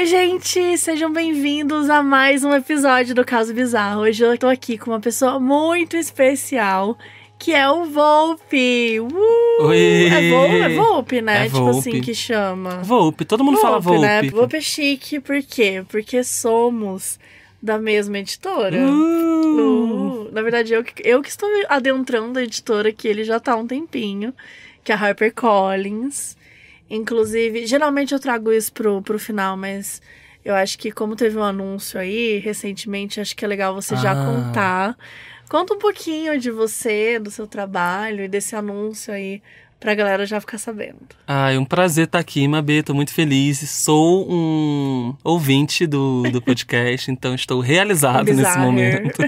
Oi, gente! Sejam bem-vindos a mais um episódio do Caso Bizarro. Hoje eu tô aqui com uma pessoa muito especial, que é o Volpe. Oi! É Volpe, né? É tipo Volpe. assim que chama. Volpe, todo mundo fala Volpe. Né? Volpe é chique, por quê? Porque somos da mesma editora. Na verdade, eu que estou adentrando a editora, que ele já tá há um tempinho, que é a HarperCollins. Inclusive, geralmente eu trago isso pro final, mas eu acho que como teve um anúncio aí, recentemente, acho que é legal você já contar. Conta um pouquinho de você, do seu trabalho e desse anúncio aí, pra galera já ficar sabendo. É um prazer estar aqui, Mabê, tô muito feliz. Sou um ouvinte do podcast, então estou realizado nesse momento.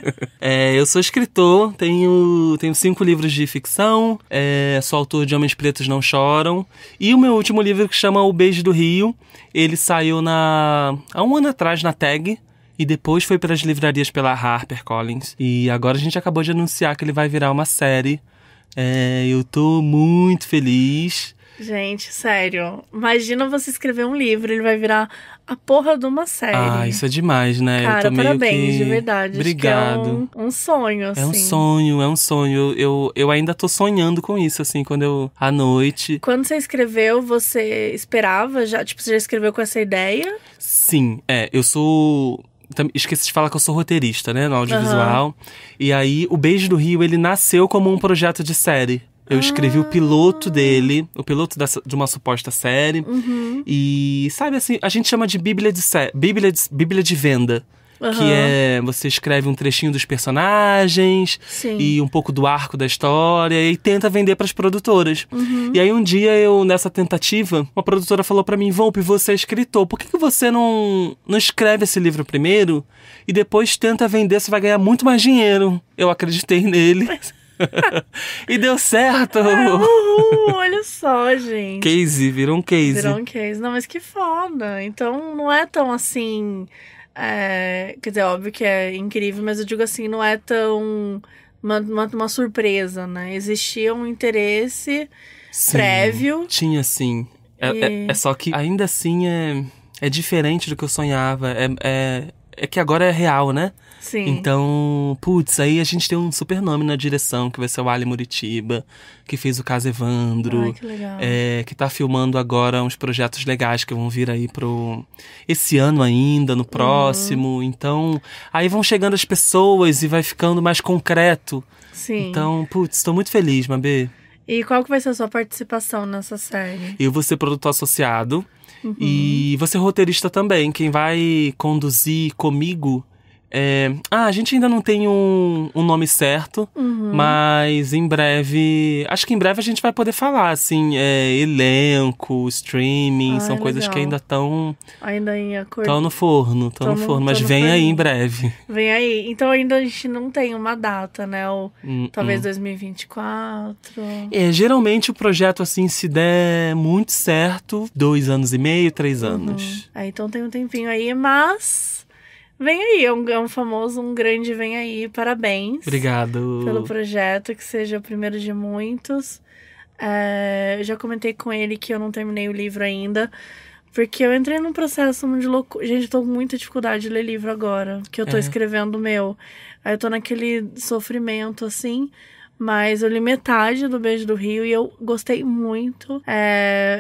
Eu sou escritor, tenho 5 livros de ficção, sou autor de Homens Pretos Não Choram, e o meu último livro, que chama O Beijo do Rio, ele saiu há um ano atrás na Tag, e depois foi para as livrarias pela HarperCollins, e agora a gente acabou de anunciar que ele vai virar uma série. Eu tô muito feliz. Gente, sério, imagina você escrever um livro, ele vai virar a porra de uma série. Isso é demais, né? Cara, eu tô meio parabéns, de verdade. Obrigado. Acho que é um sonho, assim. É um sonho. Eu ainda tô sonhando com isso, assim, à noite. Quando você escreveu, você esperava já? Tipo, você já escreveu com essa ideia? Sim, eu sou... Esqueci de falar que eu sou roteirista, né, no audiovisual. E aí, o Beijo do Rio, ele nasceu como um projeto de série. Eu escrevi o piloto dele, de uma suposta série. E, sabe assim, a gente chama de Bíblia de venda. Que é, você escreve um trechinho dos personagens. Sim. E um pouco do arco da história e tenta vender para as produtoras. E aí um dia nessa tentativa, uma produtora falou para mim: Volpe, você é escritor, por que você não escreve esse livro primeiro e depois tenta vender, você vai ganhar muito mais dinheiro. Eu acreditei nele. E deu certo! Olha só, gente. Virou um case. Virou um case. Não, mas que foda. Então não é tão assim... quer dizer, óbvio que é incrível, mas eu digo assim, não é tão uma surpresa, né? Existia um interesse prévio. Tinha sim. É só que ainda assim é diferente do que eu sonhava. É que agora é real, né? Sim. Então, aí a gente tem um super nome na direção, que vai ser o Ali Muritiba, que fez o Caso Evandro. Ai, que legal. Que tá filmando agora uns projetos legais que vão vir aí esse ano ainda, no próximo. Então, aí vão chegando as pessoas e vai ficando mais concreto. Sim. Então, tô muito feliz, Mabê. E qual que vai ser a sua participação nessa série? Eu vou ser produtor associado e vou ser roteirista também. Quem vai conduzir comigo... a gente ainda não tem um nome certo, mas em breve... Acho que em breve a gente vai poder falar, assim, elenco, streaming, são coisas que ainda estão... Ainda em acordo. Estão no forno, mas vem aí em breve. Vem aí. Então ainda a gente não tem uma data, né? Ou talvez 2024. Geralmente o projeto, assim, se der muito certo, 2 anos e meio, 3 anos. Então tem um tempinho aí, mas... Vem aí, é um grande vem aí. Parabéns. Obrigado. Pelo projeto, que seja o primeiro de muitos. Eu já comentei com ele que eu não terminei o livro ainda, porque eu entrei num processo de loucura. Gente, eu tô com muita dificuldade de ler livro agora, que eu tô escrevendo o meu. Aí eu tô naquele sofrimento, assim. Mas eu li metade do Beijo do Rio e eu gostei muito.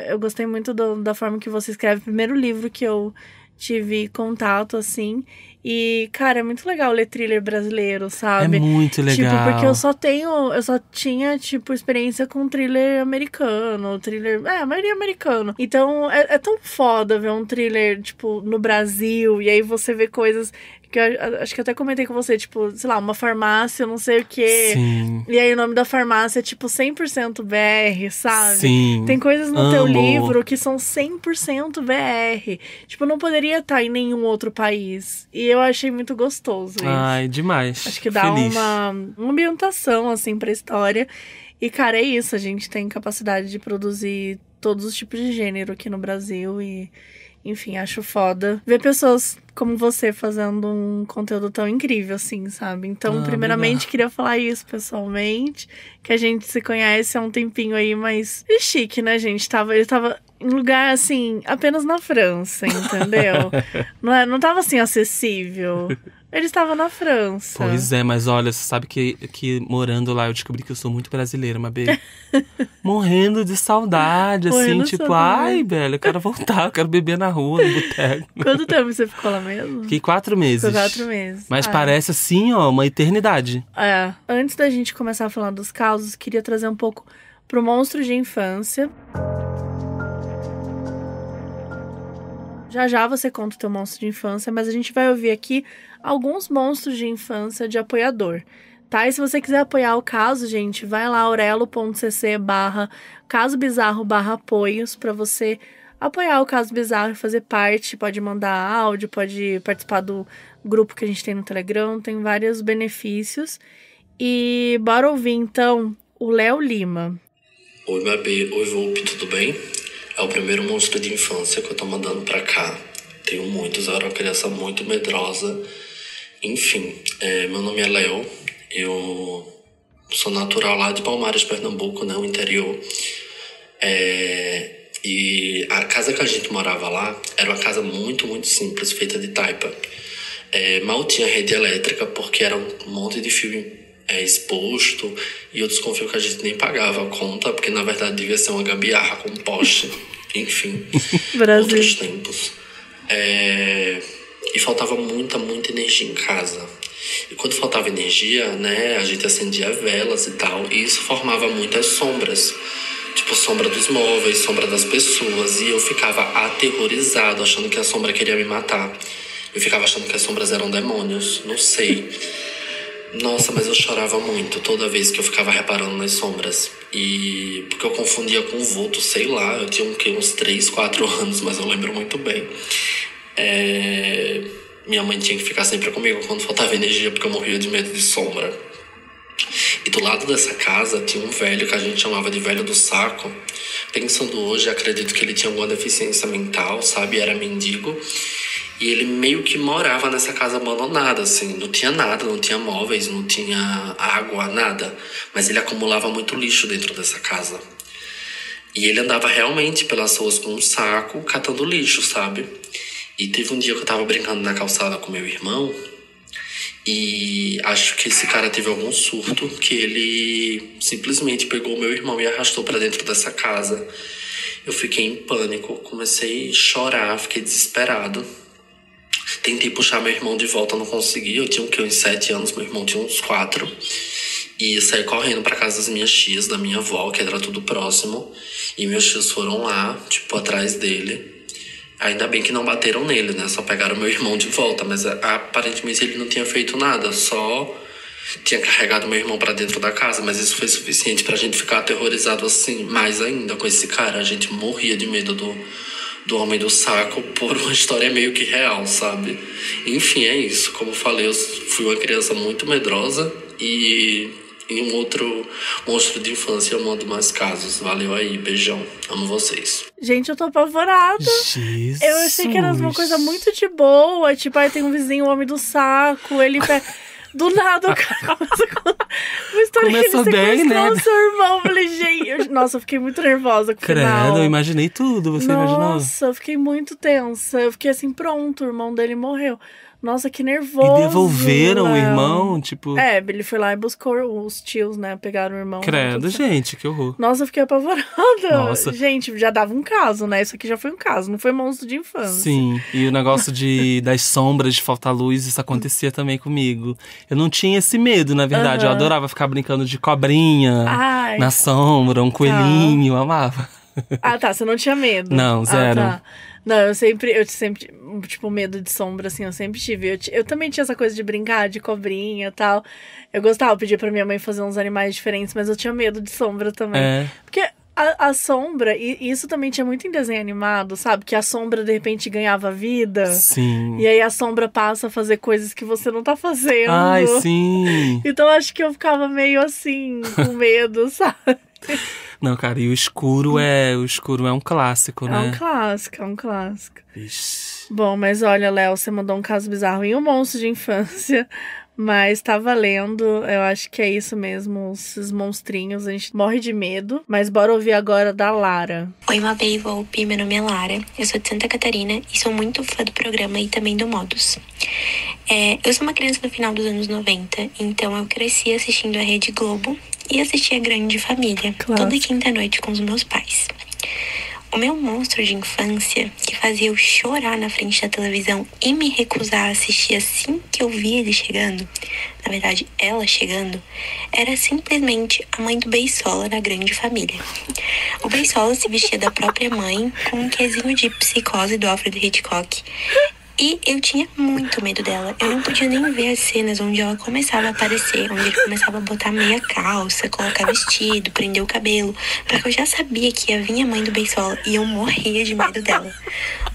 Eu gostei muito da forma que você escreve. O primeiro livro que eu tive contato, assim. E, cara, é muito legal ler thriller brasileiro, sabe? É muito legal. Tipo, porque eu só tinha, tipo, experiência com thriller americano, a maioria americano. Então, é tão foda ver um thriller, tipo, no Brasil, e aí você vê coisas que eu acho que eu até comentei com você, tipo, sei lá, uma farmácia, não sei o quê. Sim. E aí o nome da farmácia é, tipo, 100% BR, sabe? Sim. Tem coisas no teu livro que são 100% BR. Tipo, não poderia estar em nenhum outro país. E eu achei muito gostoso isso. Ai, demais. Acho que dá uma ambientação, assim, pra história. E, cara, é isso. A gente tem capacidade de produzir todos os tipos de gênero aqui no Brasil e... Enfim, acho foda ver pessoas como você fazendo um conteúdo tão incrível, assim, sabe? Então, primeiramente, obrigado. queria falar isso pessoalmente, que a gente se conhece há um tempinho aí, mas é chique, né, gente? Ele tava em lugar, assim, apenas na França, entendeu? Não tava, assim, acessível. Ele estava na França. Pois é, mas olha, você sabe que morando lá eu descobri que eu sou muito brasileira, Mabê. Morrendo de saudade, Morrendo assim, de tipo, saudade. ai, velho, eu quero voltar, eu quero beber na rua, no boteco. Quanto tempo você ficou lá mesmo? Fiquei 4 meses. Ficou 4 meses. Mas parece, assim, ó, uma eternidade. É. Antes da gente começar a falar dos causos, queria trazer um pouco pro monstro de infância. Já já você conta o teu monstro de infância, mas a gente vai ouvir aqui alguns monstros de infância de apoiador, tá? E se você quiser apoiar o caso, gente, vai lá aurelo.cc/casobizarro/apoios pra você apoiar o Caso Bizarro e fazer parte. Pode mandar áudio, pode participar do grupo que a gente tem no Telegram, tem vários benefícios. E bora ouvir, então, o Léo Lima. Oi, Mabê. Oi, Volpe, tudo bem? É o primeiro monstro de infância que eu tô mandando pra cá. Tenho muitos, eu era uma criança muito medrosa. Enfim, meu nome é Léo. Eu sou natural lá de Palmares, Pernambuco, né, o interior. E a casa que a gente morava lá era uma casa muito, muito simples, feita de taipa. Mal tinha rede elétrica, porque era um monte de fio exposto, e eu desconfio que a gente nem pagava a conta, porque na verdade devia ser uma gambiarra com poste. Enfim, outros tempos. E faltava muita energia em casa. E quando faltava energia, né, a gente acendia velas e tal, e isso formava muitas sombras. Tipo, sombra dos móveis, sombra das pessoas. E eu ficava aterrorizado, achando que a sombra queria me matar. Eu ficava achando que as sombras eram demônios, não sei. Nossa, mas eu chorava muito toda vez que eu ficava reparando nas sombras. E porque eu confundia com vulto, sei lá. Eu tinha uns 3, 4 anos, mas eu lembro muito bem. Minha mãe tinha que ficar sempre comigo quando faltava energia, porque eu morria de medo de sombra. E do lado dessa casa tinha um velho que a gente chamava de velho do saco. Pensando hoje, acredito que ele tinha alguma deficiência mental, sabe? Era mendigo. E ele meio que morava nessa casa abandonada, assim. Não tinha nada, não tinha móveis, não tinha água, nada. Mas ele acumulava muito lixo dentro dessa casa. E ele andava realmente pelas ruas com um saco, catando lixo, sabe? E teve um dia que eu tava brincando na calçada com meu irmão. E acho que esse cara teve algum surto, que ele simplesmente pegou meu irmão e arrastou pra dentro dessa casa. Eu fiquei em pânico, comecei a chorar, fiquei desesperado. Tentei puxar meu irmão de volta, não consegui. Eu tinha uns 7 anos, meu irmão tinha uns 4. E saí correndo pra casa das minhas tias, da minha avó, que era tudo próximo. E meus tios foram lá, tipo, atrás dele. Ainda bem que não bateram nele, né? Só pegaram meu irmão de volta. Mas aparentemente ele não tinha feito nada. Só tinha carregado meu irmão pra dentro da casa. Mas isso foi suficiente pra gente ficar aterrorizado assim. Mais ainda com esse cara. A gente morria de medo do homem do saco por uma história meio que real, sabe? Enfim, é isso. Como eu falei, eu fui uma criança muito medrosa. E em um outro monstro de infância eu mando mais casos. Valeu aí, beijão. Amo vocês. Gente, eu tô apavorada. Jesus. Eu achei que era uma coisa muito de boa. Tipo, aí tem um vizinho, o homem do saco. Ele do nada o cara começa com uma história Começou que ele bem, né? o seu irmão. Eu falei, gente... Nossa, eu fiquei muito nervosa com o final. Credo, eu imaginei tudo. Você imaginou? Nossa, eu fiquei muito tensa. Eu fiquei assim, pronto, o irmão dele morreu. Nossa, que nervoso. E devolveram o irmão, tipo... ele foi lá e buscou os tios, né? Pegaram o irmão. Credo, gente, que horror. Nossa, eu fiquei apavorada. Nossa. Gente, já dava um caso, né? Isso aqui já foi um caso, não foi monstro de infância. Sim, e o negócio das sombras, de faltar luz, isso acontecia também comigo. Eu não tinha esse medo, na verdade. Eu adorava ficar brincando de cobrinha na sombra, um coelhinho, eu amava. Ah, tá, você não tinha medo. Não, zero. Tá. Não, eu sempre, tipo, medo de sombra, assim, eu sempre tive. Eu também tinha essa coisa de brincar de cobrinha e tal. Eu gostava, eu pedia pra minha mãe fazer uns animais diferentes, mas eu tinha medo de sombra também. Porque a sombra, e isso também tinha muito em desenho animado, sabe? Que a sombra, de repente, ganhava vida. Sim. E aí a sombra passa a fazer coisas que você não tá fazendo. Ai, sim. Então acho que eu ficava meio assim, com medo, sabe? Não, cara, e o escuro é um clássico, né? É um clássico. Ixi. Bom, mas olha, Léo, você mandou um caso bizarro e um monstro de infância Mas tá valendo, eu acho que é isso mesmo, esses monstrinhos, a gente morre de medo. Mas bora ouvir agora da Lara. Oi, Mabê e Volpe, meu nome é Lara, eu sou de Santa Catarina e sou muito fã do programa e também do Modus. Eu sou uma criança do final dos anos 90, então eu cresci assistindo a Rede Globo e assistia Grande Família, toda quinta-noite com os meus pais. O meu monstro de infância, que fazia eu chorar na frente da televisão e me recusar a assistir assim que eu via ele chegando, na verdade, ela chegando, era simplesmente a mãe do Beisola na Grande Família. O Beisola se vestia da própria mãe, com um quesinho de psicose do Alfred Hitchcock. E eu tinha muito medo dela. Eu não podia nem ver as cenas onde ela começava a aparecer, onde ele começava a botar meia calça, colocar vestido, prender o cabelo, porque eu já sabia que ia vir a mãe do Beisola e eu morria de medo dela.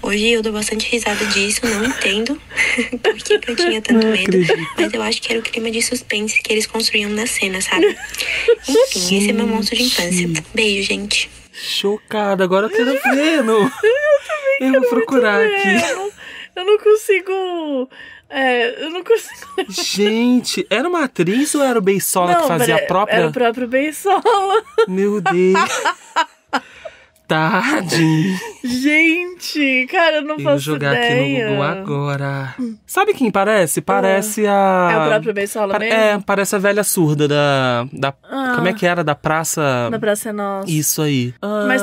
Hoje eu dou bastante risada disso, não entendo por que eu tinha tanto medo, mas eu acho que era o clima de suspense que eles construíam na cena, sabe? Enfim, esse é meu monstro de infância. Beijo, gente. Chocada, agora eu quero ver. Eu vou procurar aqui. Eu não consigo. Eu não consigo. Gente, era uma atriz ou era o Beisola que fazia a própria? Era o próprio Beisola. Meu Deus. Tadinho. Gente, cara, eu não faço ideia. Vou jogar aqui no Google agora. Sabe quem parece? Parece a... É o próprio Beisola mesmo? Parece a velha surda da... Como é que era? Da Praça... Da Praça é Nossa. Isso aí. Mas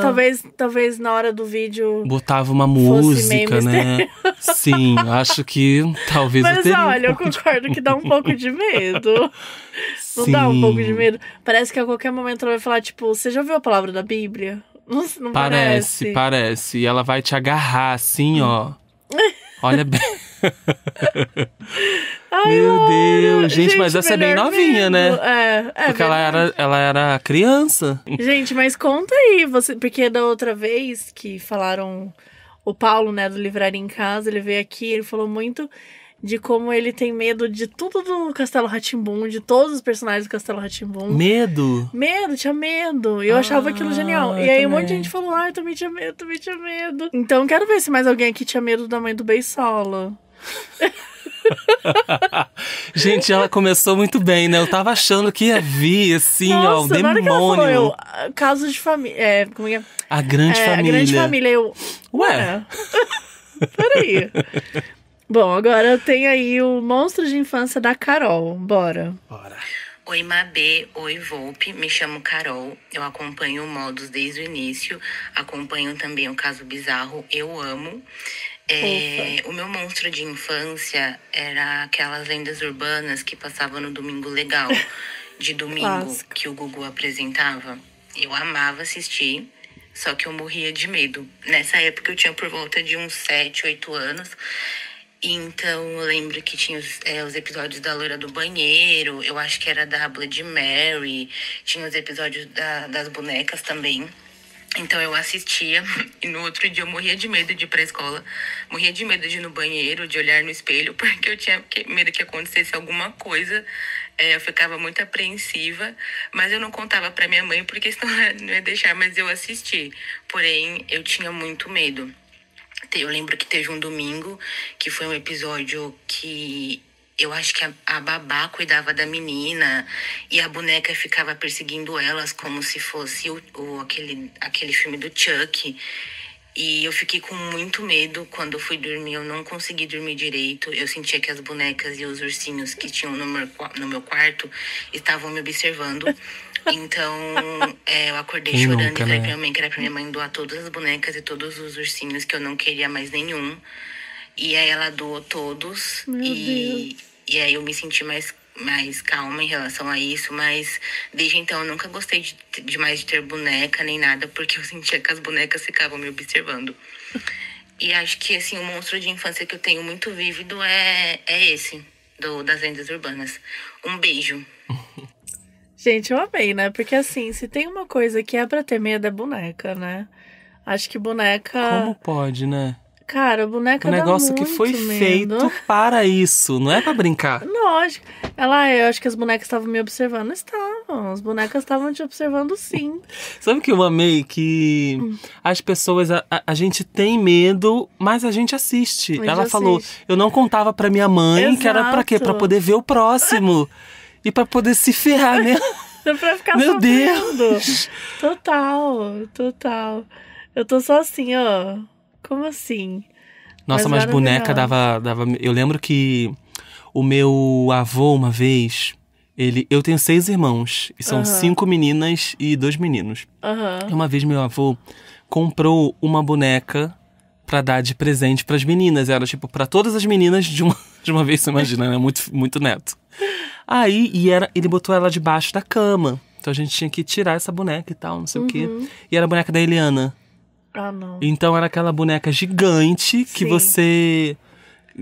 talvez na hora do vídeo... Botava uma música, né? Sim, acho que talvez eu teria. Mas olha, eu concordo que dá um pouco de medo. Não dá um pouco de medo? Parece que a qualquer momento ela vai falar, tipo, você já ouviu a palavra da Bíblia? Não Parece. E ela vai te agarrar assim, ó. Olha bem. Meu Deus. Gente, mas essa é bem novinha, né? Porque ela era criança. Gente, mas conta aí, porque da outra vez que falaram... O Paulo, né, do Livraria em Casa, ele veio aqui, ele falou muito de como ele tem medo de tudo do Castelo Rá-Tim-Bum, de todos os personagens do Castelo Rá-Tim-Bum. Medo? Tinha medo. E eu achava aquilo genial. E aí um monte de gente falou, eu também tinha medo. Então quero ver se mais alguém aqui tinha medo da mãe do Beisola. Gente, ela começou muito bem, né? Eu tava achando que ia vir, assim, ó, o demônio. Na hora que ela falou, casos de família... Como é? A Grande Família. A Grande Família, Ué? Peraí. Bom, agora tem aí o monstro de infância da Carol. Bora. Oi, Mabê. Oi, Volpe. Me chamo Carol. Eu acompanho o Modus desde o início. Acompanho também o Caso Bizarro. Eu amo. O meu monstro de infância era aquelas lendas urbanas que passavam no Domingo Legal. De domingo, que o Gugu apresentava. Eu amava assistir. Só que eu morria de medo. Nessa época eu tinha por volta de uns 7, 8 anos. Então eu lembro que tinha os episódios da Loira do Banheiro. Eu acho que era da Bloody Mary. Tinha os episódios das bonecas também. Então eu assistia e no outro dia eu morria de medo de ir pra escola. Morria de medo de ir no banheiro, de olhar no espelho. Porque eu tinha medo que acontecesse alguma coisa. Eu ficava muito apreensiva, mas eu não contava pra minha mãe porque senão ela não ia deixar, mas eu assisti. Porém, eu tinha muito medo. Eu lembro que teve um domingo que foi um episódio que eu acho que a babá cuidava da menina e a boneca ficava perseguindo elas como se fosse aquele filme do Chuck. E eu fiquei com muito medo quando eu fui dormir. Eu não consegui dormir direito. Eu sentia que as bonecas e os ursinhos que tinham no meu quarto estavam me observando. Então, eu acordei chorando e falei pra minha mãe que era pra minha mãe doar todas as bonecas e todos os ursinhos, que eu não queria mais nenhum. E aí ela doou todos. E aí eu me senti mais calma em relação a isso, mas desde então eu nunca gostei demais de ter boneca nem nada, porque eu sentia que as bonecas ficavam me observando. E acho que, assim, o monstro de infância que eu tenho muito vívido é esse, das lendas urbanas. Um beijo. Gente, eu amei, né? Porque, assim, se tem uma coisa que é pra ter medo é boneca, né? Acho que boneca... Como pode, né? Cara, boneca dá muito negócio que foi feito para isso, não é pra brincar. Lógico. Eu acho que as bonecas estavam me observando. As bonecas estavam te observando, sim. Sabe o que eu amei? Que as pessoas, a gente tem medo, mas a gente assiste. Ela falou, eu não contava pra minha mãe que era pra quê? Pra poder ver o próximo. E pra poder se ferrar, né? Pra ficar Meu sofrendo. Deus! Total. Eu tô só assim, ó. Como assim? Nossa, mas boneca dava... Eu lembro que o meu avô, uma vez... Eu tenho 6 irmãos. E são 5 meninas e 2 meninos. E uma vez meu avô comprou uma boneca pra dar de presente pras meninas. Era tipo pra todas as meninas de uma vez, você imagina, né? Muito neto. Aí, ele botou ela debaixo da cama. Então a gente tinha que tirar essa boneca e tal, não sei o quê. E era a boneca da Eliana. Ah, não. Então era aquela boneca gigante que você...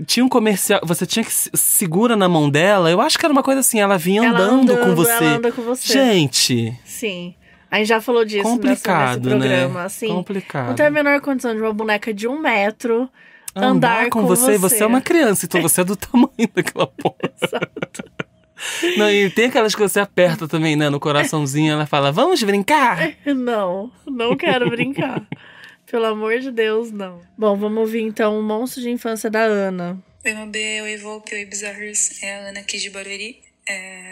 Tinha um comercial, você tinha que segura na mão dela. Eu acho que era uma coisa assim, ela vinha andando com você. Ela anda com você. Gente. Sim. A gente já falou disso nesse programa. Né? Assim, complicado. Não tem a menor condição de uma boneca de 1 metro andar com você. Você é uma criança, então você é do tamanho daquela porra. Exato. Não, e tem aquelas que você aperta também, né? No coraçãozinho, ela fala, vamos brincar? Não quero brincar. Pelo amor de Deus, não. Bom, vamos ouvir então o monstro de infância da Ana. Oi, Mabê, oi, Volpe, oi, Bizarros. É a Ana aqui de Barueri.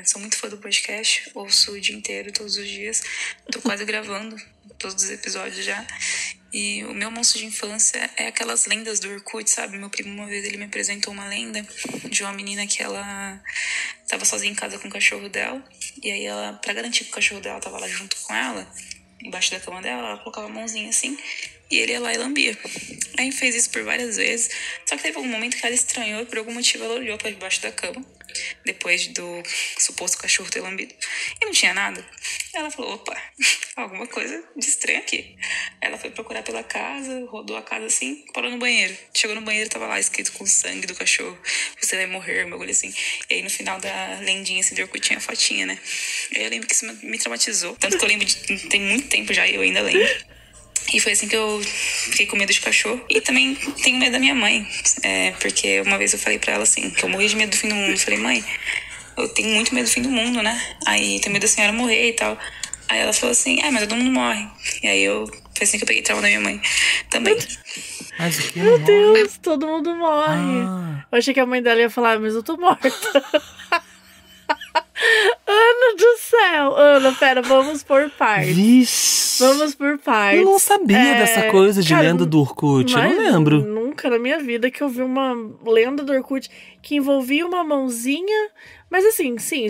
Sou muito fã do podcast, ouço o dia inteiro, todos os dias. Tô quase gravando todos os episódios já. E o meu monstro de infância é aquelas lendas do Orkut, sabe? Meu primo, uma vez, ele me apresentou uma lenda de uma menina que ela tava sozinha em casa com o cachorro dela. E aí ela, pra garantir que o cachorro dela tava lá junto com ela, embaixo da cama dela, ela colocava a mãozinha assim e ele ia lá e lambia. Aí fez isso por várias vezes, só que teve algum momento que ela estranhou e por algum motivo ela olhou pra debaixo da cama, depois do suposto cachorro ter lambido, e não tinha nada. Ela falou, opa, alguma coisa de estranho aqui. Ela foi procurar pela casa, rodou a casa assim, parou no banheiro. Chegou no banheiro, tava lá escrito com sangue do cachorro, você vai morrer, um bagulho assim. E aí no final da lendinha assim do Orkut tinha a fotinha, né? Aí eu lembro que isso me traumatizou, tanto que eu lembro tem muito tempo já e eu ainda lembro. E foi assim que eu fiquei com medo de cachorro. E também tenho medo da minha mãe. Porque uma vez eu falei pra ela assim, que eu morri de medo do fim do mundo. Eu falei, mãe, eu tenho muito medo do fim do mundo, né? Aí tenho medo da senhora morrer e tal. Aí ela falou assim, mas todo mundo morre. E aí foi assim que eu peguei trauma da minha mãe também. Mas Meu Deus, todo mundo morre. Eu achei que a mãe dela ia falar, mas eu tô morta. Ana do céu! Ana, pera, vamos por partes. Vixe. Vamos por partes. Eu não sabia dessa coisa de lenda do Orkut, eu não lembro. Nunca na minha vida que eu vi uma lenda do Orkut que envolvia uma mãozinha. Mas assim, sim,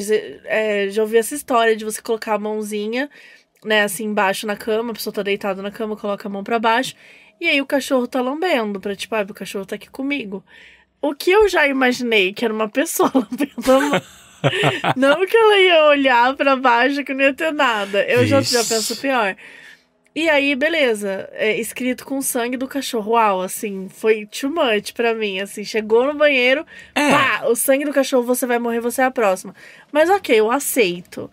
já ouvi essa história de você colocar a mãozinha, né, assim, embaixo na cama, a pessoa tá deitada na cama, coloca a mão pra baixo, e aí o cachorro tá lambendo, pra tipo, o cachorro tá aqui comigo. O que eu já imaginei que era uma pessoa lambendo a mão. Não que ela ia olhar pra baixo que não ia ter nada. Eu já penso pior. E aí, beleza. Escrito com sangue do cachorro. Uau, assim, foi too much pra mim. Assim, chegou no banheiro, pá, o sangue do cachorro, você vai morrer, você é a próxima. Mas ok, eu aceito.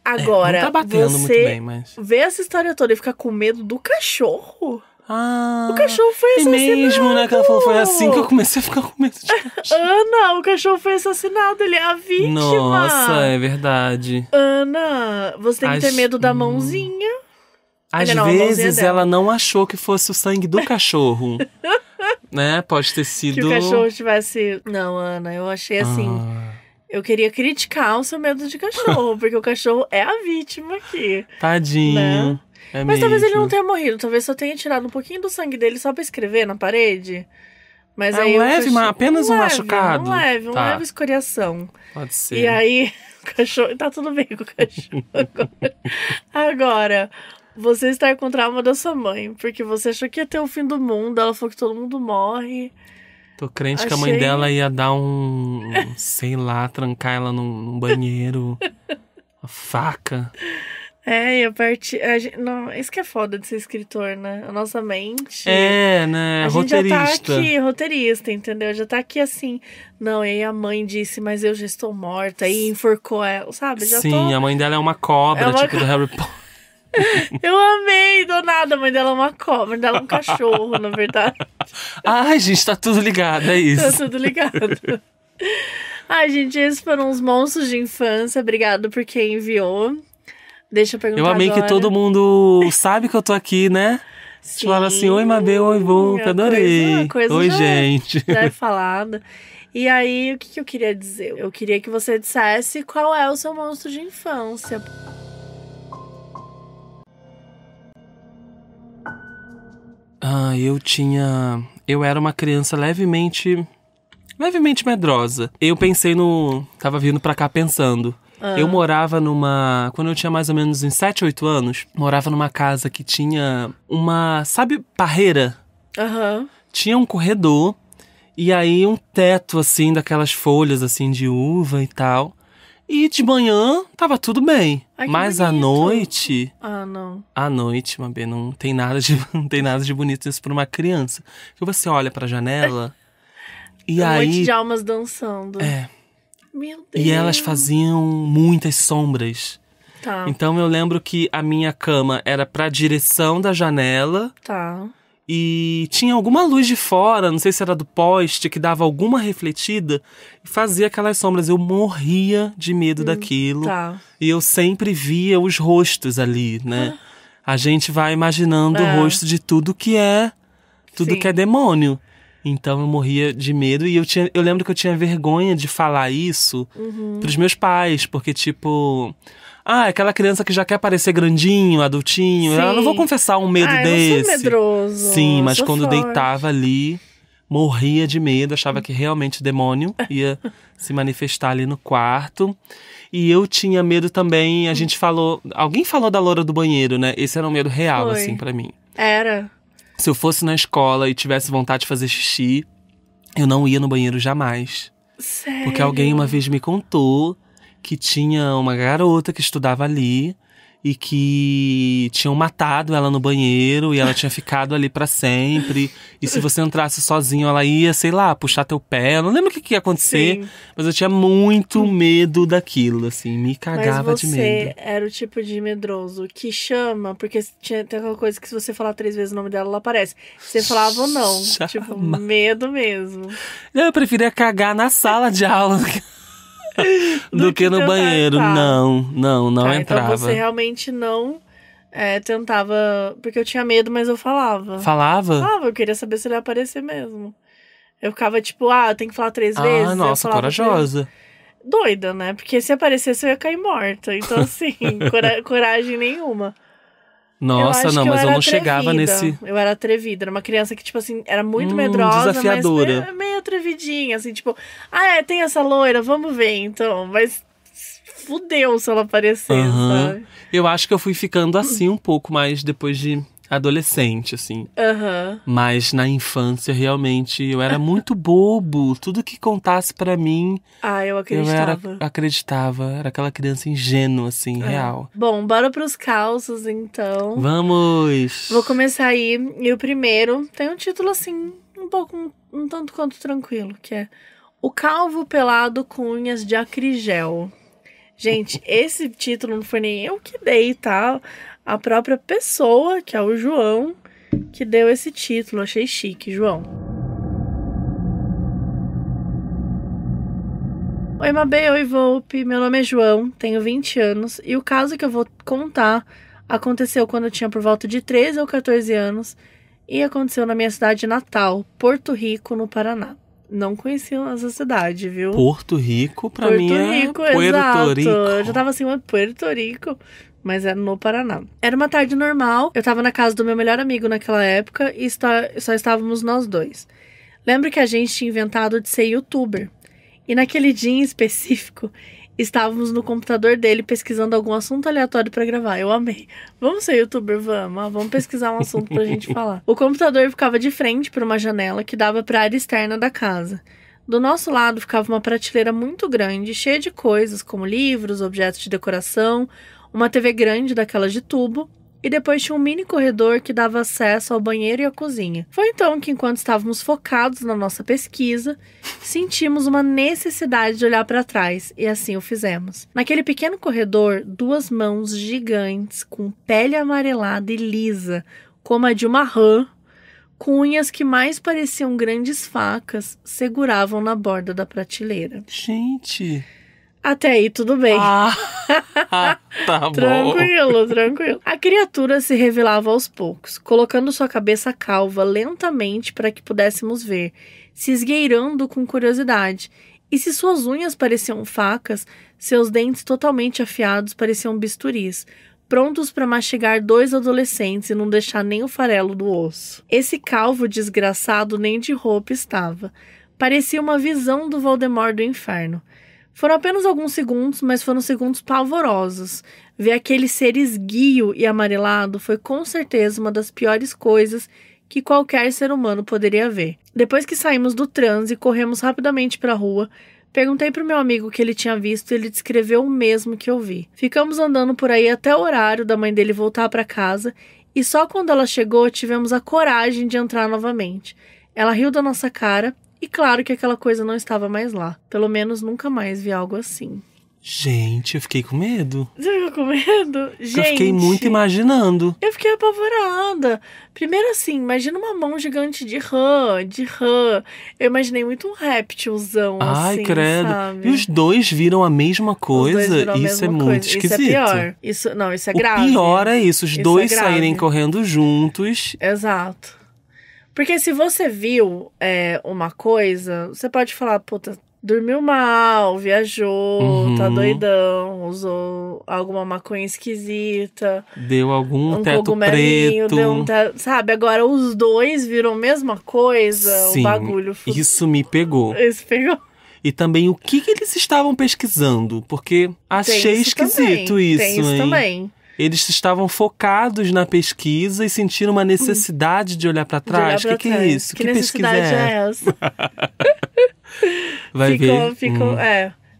Agora, não tá batendo você muito bem, mas... ver essa história toda e ficar com medo do cachorro... o cachorro foi assassinado. Mesmo, né? Que ela falou, foi assim que eu comecei a ficar com medo de cachorro. Ana, o cachorro foi assassinado, ele é a vítima. Nossa, é verdade. Ana, você tem que ter medo da mãozinha. Às vezes ela não achou que fosse o sangue do cachorro. Né? Pode ter sido... Que o cachorro tivesse... Não, Ana, eu achei assim... Eu queria criticar o seu medo de cachorro, porque o cachorro é a vítima aqui. Tadinho. Né? É mas mesmo. Talvez ele não tenha morrido. Talvez só tenha tirado um pouquinho do sangue dele só pra escrever na parede. Mas aí apenas um machucado. Um leve escoriação. Pode ser. E aí, o cachorro... Tá tudo bem com o cachorro agora, você está com trauma da sua mãe, porque você achou que ia ter o fim do mundo, ela falou que todo mundo morre. Tô crente que a mãe dela ia dar sei lá, trancar ela num banheiro. Uma faca. E a parte... Não, isso que é foda de ser escritor, né? A nossa mente... né? A roteirista. gente já tá aqui, roteirista, entendeu? Já tá aqui assim... Não, e aí a mãe disse, mas eu já estou morta. Aí enforcou ela, sabe? A mãe dela é uma cobra, tipo do Harry Potter. Eu amei, do nada. A mãe dela é uma cobra, a mãe dela é um cachorro, na verdade. Ai, gente, tá tudo ligado, é isso. Tá tudo ligado. Ai, gente, esses foram os monstros de infância. Obrigado por quem enviou. Deixa eu perguntar Eu amei agora. que todo mundo sabe que eu tô aqui, né? Sim. Fala assim, oi Mabê, oi Volpe, adorei. Coisa Oi, já gente. Já é falada. E aí, o que eu queria dizer? Eu queria que você dissesse qual é o seu monstro de infância. Eu era uma criança levemente medrosa. Eu pensei tava vindo pra cá pensando. Eu morava quando eu tinha mais ou menos uns 7, 8 anos, morava numa casa que tinha sabe, parreira? Aham. Tinha um corredor e aí um teto, assim, daquelas folhas, assim, de uva e tal. E de manhã tava tudo bem. Ai, que mas à bonito. noite... Ah, não. À noite, Mabê, não tem nada de bonito isso pra uma criança. Porque você olha pra janela e Um aí... monte de almas dançando. É. Meu Deus. E elas faziam muitas sombras. Tá, Então eu lembro que a minha cama era pra direção da janela tá. e tinha alguma luz de fora, não sei se era do poste, que dava alguma refletida e fazia aquelas sombras. Eu morria de medo daquilo. Tá. E eu sempre via os rostos ali, né? A gente vai imaginando o rosto de tudo que é Sim. demônio. Então eu morria de medo e eu lembro que eu tinha vergonha de falar isso pros meus pais, porque tipo, aquela criança que já quer parecer grandinho, adultinho, Sim. eu não vou confessar um medo Eu desse. não sou medroso. Sim, eu mas sou quando forte. deitava ali, morria de medo, achava que realmente o demônio ia se manifestar ali no quarto. E eu tinha medo também, alguém falou da loura do banheiro, né? Esse era um medo real, Foi. assim, pra mim. Era. Se eu fosse na escola e tivesse vontade de fazer xixi, eu não ia no banheiro jamais. Sério? Porque alguém uma vez me contou que tinha uma garota que estudava ali e que tinham matado ela no banheiro e ela tinha ficado ali pra sempre. E se você entrasse sozinho, ela ia, sei lá, puxar teu pé. Eu não lembro o que ia acontecer, Sim. mas eu tinha muito medo daquilo, assim, me cagava Mas de você medo. era o tipo de medroso que chama, porque tem aquela coisa que se você falar 3 vezes o nome dela, ela aparece. Você falava ou não. Chama. Tipo, medo mesmo. Eu preferia cagar na sala de aula do que no tentar banheiro. entrar. Não Tá, entrava. Então você realmente não tentava. Porque eu tinha medo, mas eu falava. Falava? Falava, eu queria saber se ele ia aparecer mesmo. Eu ficava tipo, eu tenho que falar 3 vezes. Eu Nossa, falava corajosa. Doida, né? Porque se aparecesse eu ia cair morta. Então, assim, coragem nenhuma. Nossa, acho não, que mas eu não atrevida. chegava nesse... Eu era atrevida. Era uma criança que, tipo assim, era muito medrosa, desafiadora. mas meio atrevidinha, assim, tipo... tem essa loira, vamos ver, então. Mas fudeu se ela aparecer, sabe? Eu acho que eu fui ficando assim um pouco mais depois de adolescente, assim. Mas na infância, realmente, eu era muito bobo. Tudo que contasse pra mim... eu acreditava. Eu acreditava. Era aquela criança ingênua, assim, real. Bom, bora pros causos, então. Vamos! Vou começar aí. E o primeiro tem um título, assim, um tanto quanto tranquilo, que é O Calvo Pelado com Unhas de Acrigel. Gente, esse título não foi nem eu que dei, tá? A própria pessoa, que é o João, que deu esse título. Achei chique, João. Oi, Mabê, oi, Volpe. Meu nome é João, tenho 20 anos e o caso que eu vou contar aconteceu quando eu tinha por volta de 13 ou 14 anos e aconteceu na minha cidade natal, Porto Rico, no Paraná. Não conhecia essa cidade, viu? Porto Rico, pra Porto mim, Rico, é Puerto exato. Rico. Eu já tava assim, Puerto Rico, mas era no Paraná. Era uma tarde normal, eu tava na casa do meu melhor amigo naquela época e só estávamos nós dois. Lembro que a gente tinha inventado de ser youtuber. E naquele dia em específico, estávamos no computador dele pesquisando algum assunto aleatório pra gravar. Eu amei. Vamos ser youtuber? Vamos pesquisar um assunto pra gente falar. O computador ficava de frente para uma janela que dava pra área externa da casa. Do nosso lado ficava uma prateleira muito grande, cheia de coisas, como livros, objetos de decoração, uma TV grande daquelas de tubo, e depois tinha um mini corredor que dava acesso ao banheiro e à cozinha. Foi então que, enquanto estávamos focados na nossa pesquisa, sentimos uma necessidade de olhar para trás, e assim o fizemos. Naquele pequeno corredor, 2 mãos gigantes, com pele amarelada e lisa, como a de uma rã, com unhas que mais pareciam grandes facas, seguravam na borda da prateleira. Gente... Até aí, tudo bem. Tá bom. Tranquilo. A criatura se revelava aos poucos, colocando sua cabeça calva lentamente para que pudéssemos ver, se esgueirando com curiosidade. E se suas unhas pareciam facas, seus dentes totalmente afiados pareciam bisturis, prontos para mastigar 2 adolescentes e não deixar nem o farelo do osso. Esse calvo desgraçado nem de roupa estava. Parecia uma visão do Voldemort do inferno. Foram apenas alguns segundos, mas foram segundos pavorosos. Ver aquele ser esguio e amarelado foi com certeza uma das piores coisas que qualquer ser humano poderia ver. Depois que saímos do transe e corremos rapidamente para a rua, perguntei para o meu amigo o que ele tinha visto e ele descreveu o mesmo que eu vi. Ficamos andando por aí até o horário da mãe dele voltar para casa e só quando ela chegou tivemos a coragem de entrar novamente. Ela riu da nossa cara. E claro que aquela coisa não estava mais lá. Pelo menos nunca mais vi algo assim. Gente, eu fiquei com medo. Você ficou com medo? Gente, eu fiquei muito imaginando. Eu fiquei apavorada. Primeiro assim, imagina uma mão gigante de rã. Eu imaginei muito um réptilzão, Ai, assim, credo. sabe? E os dois viram a mesma coisa? Os dois viram a Isso mesma é muito coisa. esquisito. Isso é pior. Isso é grave. O pior é isso, os Isso dois é grave. saírem correndo juntos. Exato. Porque se você viu uma coisa, você pode falar, puta, dormiu mal, viajou, tá doidão, usou alguma maconha esquisita. Deu algum teto cogumelinho, preto. sabe, agora os dois viram a mesma coisa, Sim, o bagulho. Isso me pegou. Isso pegou. E também o que eles estavam pesquisando, porque achei Tem isso esquisito também. isso, Tem isso hein? também. Eles estavam focados na pesquisa e sentiram uma necessidade de olhar pra trás. O que é isso? Que pesquisa necessidade é essa? Vai ver.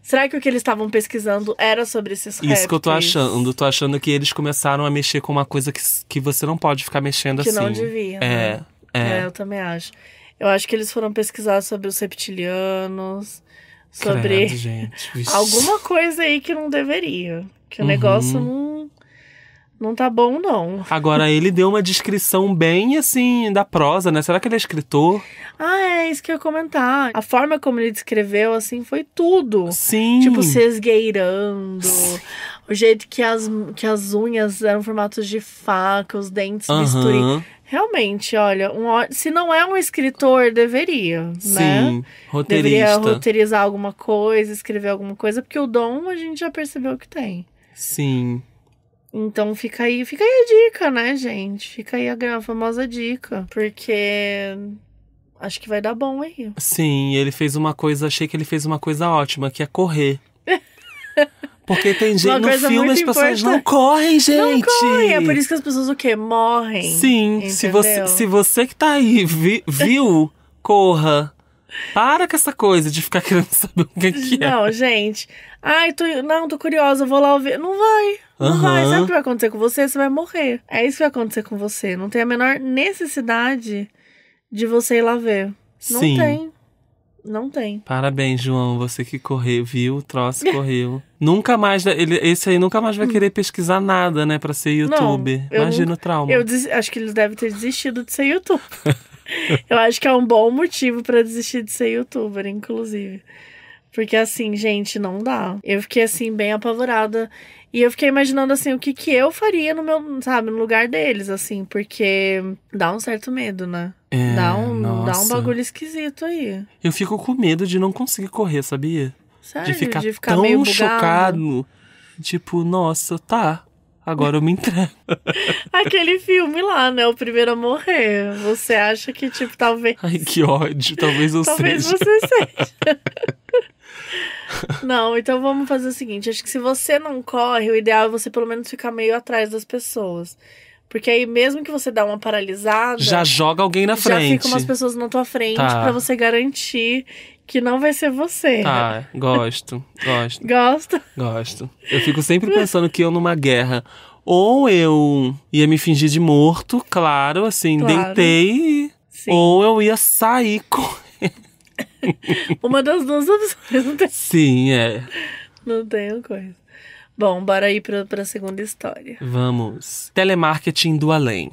Será que o que eles estavam pesquisando era sobre esses répteis? Isso que eu tô achando. Tô achando que eles começaram a mexer com uma coisa que você não pode ficar mexendo que assim. Que não devia, né? Eu também acho. Eu acho que eles foram pesquisar sobre os reptilianos, sobre Credo, gente. alguma coisa aí que não deveria. Que o negócio não tá bom, não. Agora, ele deu uma descrição bem, assim, da prosa, né? Será que ele é escritor? É isso que eu ia comentar. A forma como ele descreveu, assim, foi tudo. Sim. Tipo, se esgueirando. O jeito que as unhas eram formatos de faca, os dentes bisturi. Realmente, olha, se não é um escritor, deveria, né? Sim, roteirista. Deveria roteirizar alguma coisa, escrever alguma coisa, porque o dom a gente já percebeu que tem. Sim. Então fica aí a dica, né, gente? Fica aí a famosa dica. Porque acho que vai dar bom aí. Sim, ele fez uma coisa, achei que ele fez uma coisa ótima, que é correr. Porque tem gente no filme, as pessoas não correm, gente. Não correm, é por isso que as pessoas o quê? Morrem. Sim, se você que tá aí viu, corra. Para com essa coisa de ficar querendo saber o que é. Não, gente. Ai, tô curiosa, vou lá ouvir. Não vai. Não vai. Sabe o que vai acontecer com você? Você vai morrer. É isso que vai acontecer com você. Não tem a menor necessidade de você ir lá ver. Não tem. Não tem. Parabéns, João. Você que correu, viu? O troço correu. Nunca mais... Esse aí nunca mais vai querer pesquisar nada, né? Pra ser youtuber. Imagina o trauma. Acho que eles devem ter desistido de ser youtuber. Eu acho que é um bom motivo pra desistir de ser youtuber, inclusive. Porque assim, gente, não dá. Eu fiquei assim, bem apavorada. E eu fiquei imaginando assim, o que eu faria no meu, sabe, no lugar deles, assim. Porque dá um certo medo, né? Dá um bagulho esquisito aí. Eu fico com medo de não conseguir correr, sabia? Sério? De ficar tão meio bugado. chocado. Tipo, nossa, tá. Agora eu me entrego. Aquele filme lá, né? O primeiro a morrer. Você acha que, tipo, talvez... Ai, que ódio. Talvez eu talvez seja. Talvez você seja. Não, então vamos fazer o seguinte. Acho que se você não corre, o ideal é você pelo menos ficar meio atrás das pessoas. Porque aí mesmo que você dá uma paralisada... Já joga alguém na frente. Já ficam umas pessoas na tua frente pra você garantir que não vai ser você. Tá, gosto. Gosta? Gosto. Eu fico sempre pensando que eu numa guerra, ou eu ia me fingir de morto, claro, assim, deitei, ou eu ia sair correndo. Uma das duas opções, não tem. Sim, Não tem coisa. Bom, bora ir pra segunda história. Vamos. Telemarketing do além.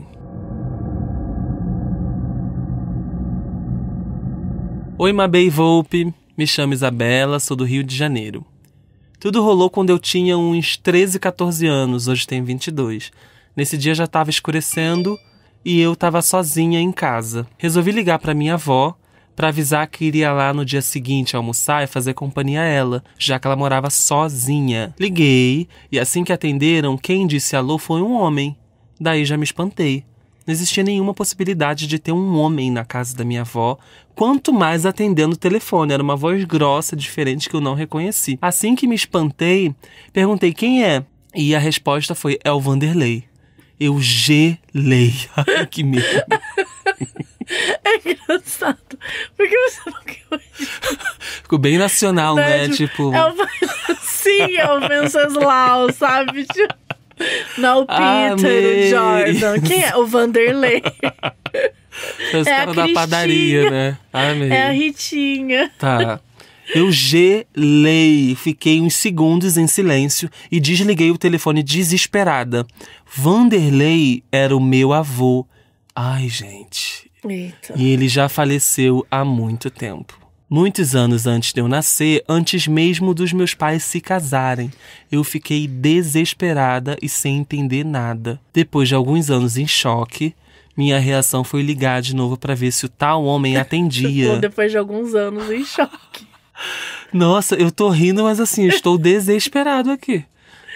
Oi, Mabê e Volpe. Me chamo Isabela, sou do Rio de Janeiro. Tudo rolou quando eu tinha uns 13, 14 anos, hoje tenho 22. Nesse dia já estava escurecendo e eu estava sozinha em casa. Resolvi ligar para minha avó para avisar que iria lá no dia seguinte almoçar e fazer companhia a ela, já que ela morava sozinha. Liguei e assim que atenderam, quem disse alô foi um homem. Daí já me espantei. Não existia nenhuma possibilidade de ter um homem na casa da minha avó, quanto mais atendendo o telefone. Era uma voz grossa, diferente, que eu não reconheci. Assim que me espantei, perguntei quem é. E a resposta foi, é o Vanderlei. Eu gelei. Ai, que medo. É engraçado. Porque você não quer. Ficou bem nacional, né? Tipo... Sim, é o Venceslau, sabe? Não o Peter, o Jordan. Quem é? O Vanderlei. Os caras da padaria, né? Amei. É a Ritinha. Tá. Eu gelei, fiquei uns segundos em silêncio e desliguei o telefone desesperada. Vanderlei era o meu avô. Ai, gente. Eita. E ele já faleceu há muito tempo. Muitos anos antes de eu nascer, antes mesmo dos meus pais se casarem, eu fiquei desesperada e sem entender nada. Depois de alguns anos em choque, minha reação foi ligar de novo para ver se o tal homem atendia. Depois de alguns anos em choque. Nossa, eu tô rindo, mas assim, eu estou desesperado aqui.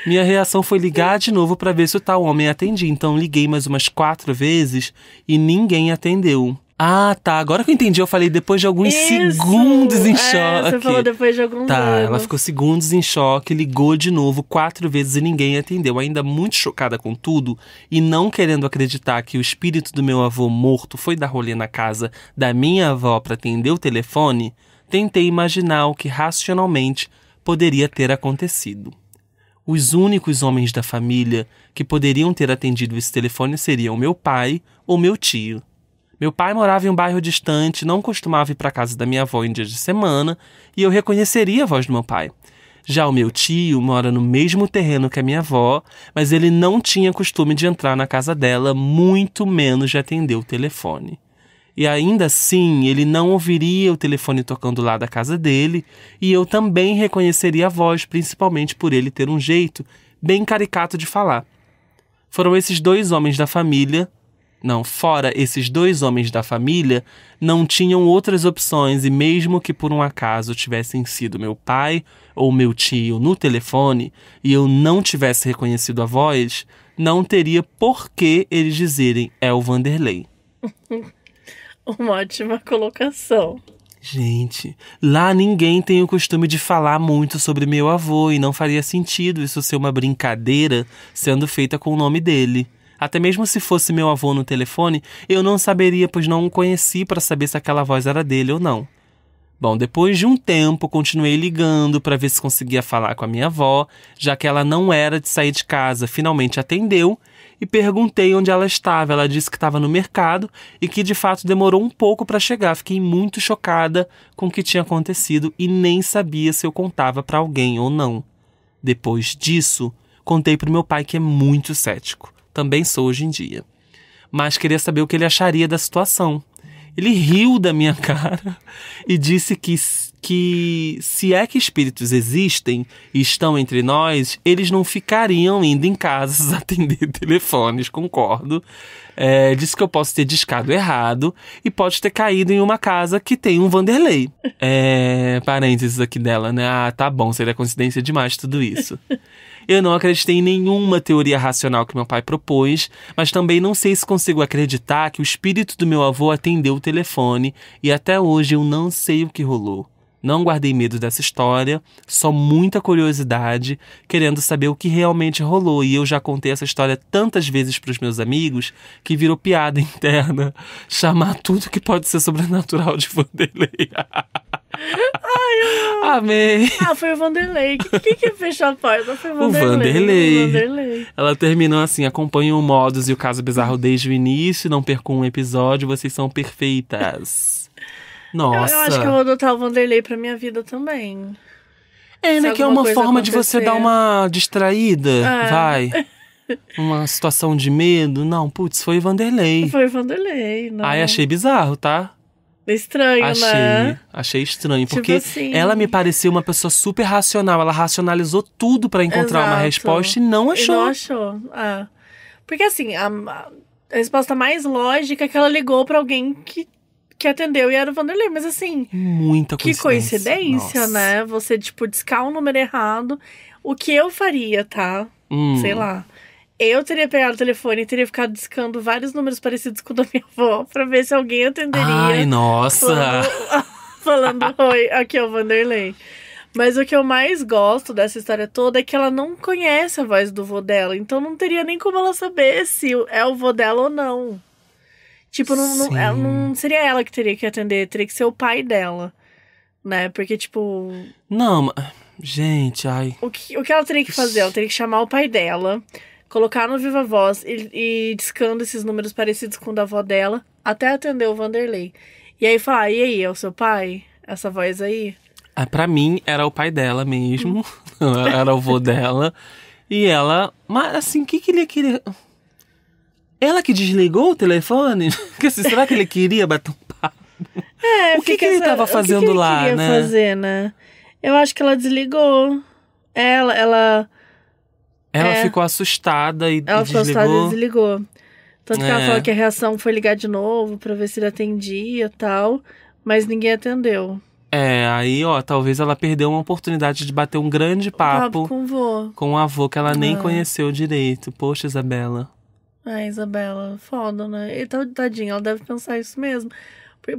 Minha reação foi ligar de novo para ver se o tal homem atendia. Então liguei mais umas 4 vezes e ninguém atendeu. Ah, tá. Agora que eu entendi, eu falei depois de alguns segundos em choque. Você falou depois de alguns anos. Ela ficou segundos em choque, ligou de novo 4 vezes e ninguém atendeu. Ainda muito chocada com tudo e não querendo acreditar que o espírito do meu avô morto foi dar rolê na casa da minha avó para atender o telefone, tentei imaginar o que racionalmente poderia ter acontecido. Os únicos homens da família que poderiam ter atendido esse telefone seriam meu pai ou meu tio. Meu pai morava em um bairro distante, não costumava ir para a casa da minha avó em dias de semana e eu reconheceria a voz do meu pai. Já o meu tio mora no mesmo terreno que a minha avó, mas ele não tinha costume de entrar na casa dela, muito menos de atender o telefone. E ainda assim, ele não ouviria o telefone tocando lá da casa dele e eu também reconheceria a voz, principalmente por ele ter um jeito bem caricato de falar. Fora esses dois homens da família, não tinham outras opções e mesmo que por um acaso tivessem sido meu pai ou meu tio no telefone e eu não tivesse reconhecido a voz, não teria por que eles dizerem é o Vanderlei. Uma ótima colocação. Gente, lá ninguém tem o costume de falar muito sobre meu avô e não faria sentido isso ser uma brincadeira sendo feita com o nome dele. Até mesmo se fosse meu avô no telefone, eu não saberia, pois não o conheci para saber se aquela voz era dele ou não. Bom, depois de um tempo, continuei ligando para ver se conseguia falar com a minha avó, já que ela não era de sair de casa. Finalmente atendeu e perguntei onde ela estava. Ela disse que estava no mercado e que de fato demorou um pouco para chegar. Fiquei muito chocada com o que tinha acontecido e nem sabia se eu contava para alguém ou não. Depois disso, contei para o meu pai, que é muito cético. Também sou hoje em dia. Mas queria saber o que ele acharia da situação. Ele riu da minha cara e disse que se é que espíritos existem e estão entre nós, eles não ficariam indo em casas atender telefones, concordo. Disse que eu posso ter discado errado e pode ter caído em uma casa que tem um Vanderlei. Parênteses aqui dela, né? Ah, tá bom, seria coincidência demais tudo isso. Eu não acreditei em nenhuma teoria racional que meu pai propôs, mas também não sei se consigo acreditar que o espírito do meu avô atendeu o telefone e até hoje eu não sei o que rolou. Não guardei medo dessa história, só muita curiosidade, querendo saber o que realmente rolou. E eu já contei essa história tantas vezes para os meus amigos que virou piada interna chamar tudo que pode ser sobrenatural de Vanderlei. Amei. Foi o Vanderlei. Quem fechou a porta? Foi o Vanderlei. Vanderlei. Ela terminou assim: acompanhem o Modos e o Caso Bizarro desde o início, não percam um episódio, vocês são perfeitas. Nossa. Eu acho que eu vou adotar o Vanderlei pra minha vida também. Né? Que é uma forma de você dar uma distraída, vai. Uma situação de medo. Não, putz, foi o Vanderlei. Foi o Vanderlei, não. Achei bizarro, tá? Estranho, né? Achei estranho. Tipo Porque assim. ela me parecia uma pessoa super racional. Ela racionalizou tudo pra encontrar uma Exato. resposta e não achou. E não achou. Porque assim, a resposta mais lógica é que ela ligou pra alguém que atendeu e era o Vanderlei. Mas assim, Muita que coincidência, Nossa. né? Você, tipo, discar o número errado. O que eu faria, tá? Sei lá. Eu teria pegado o telefone e teria ficado discando vários números parecidos com o da minha avó pra ver se alguém atenderia. Ai, nossa! Falando oi, aqui é o Vanderlei. Mas o que eu mais gosto dessa história toda é que ela não conhece a voz do vô dela. Então não teria nem como ela saber se é o vô dela ou não. Tipo, não seria ela que teria que atender, teria que ser o pai dela. Né? Porque, tipo... Não, gente, ai... O que ela teria que fazer? Ela teria que chamar o pai dela, colocar no Viva Voz e discando esses números parecidos com o da avó dela, até atender o Vanderlei. E aí falar, e aí, é o seu pai? Essa voz aí? Pra mim, era o pai dela mesmo. Era o vô dela. E ela... Mas, assim, o que ele queria... Ela que desligou o telefone? Será que ele queria bater um papo? O que ele tava fazendo lá, né? O que ele queria fazer, né? Eu acho que ela desligou. Ela ficou assustada e ela ficou desligou. assustada e desligou. Tanto que ela falou que a reação foi ligar de novo pra ver se ele atendia e tal. Mas ninguém atendeu. Aí, talvez ela perdeu uma oportunidade de bater um grande papo com o vô. Com o avô que ela nem conheceu direito. Poxa, Isabela. Isabela, foda, né? E tadinha, ela deve pensar isso mesmo.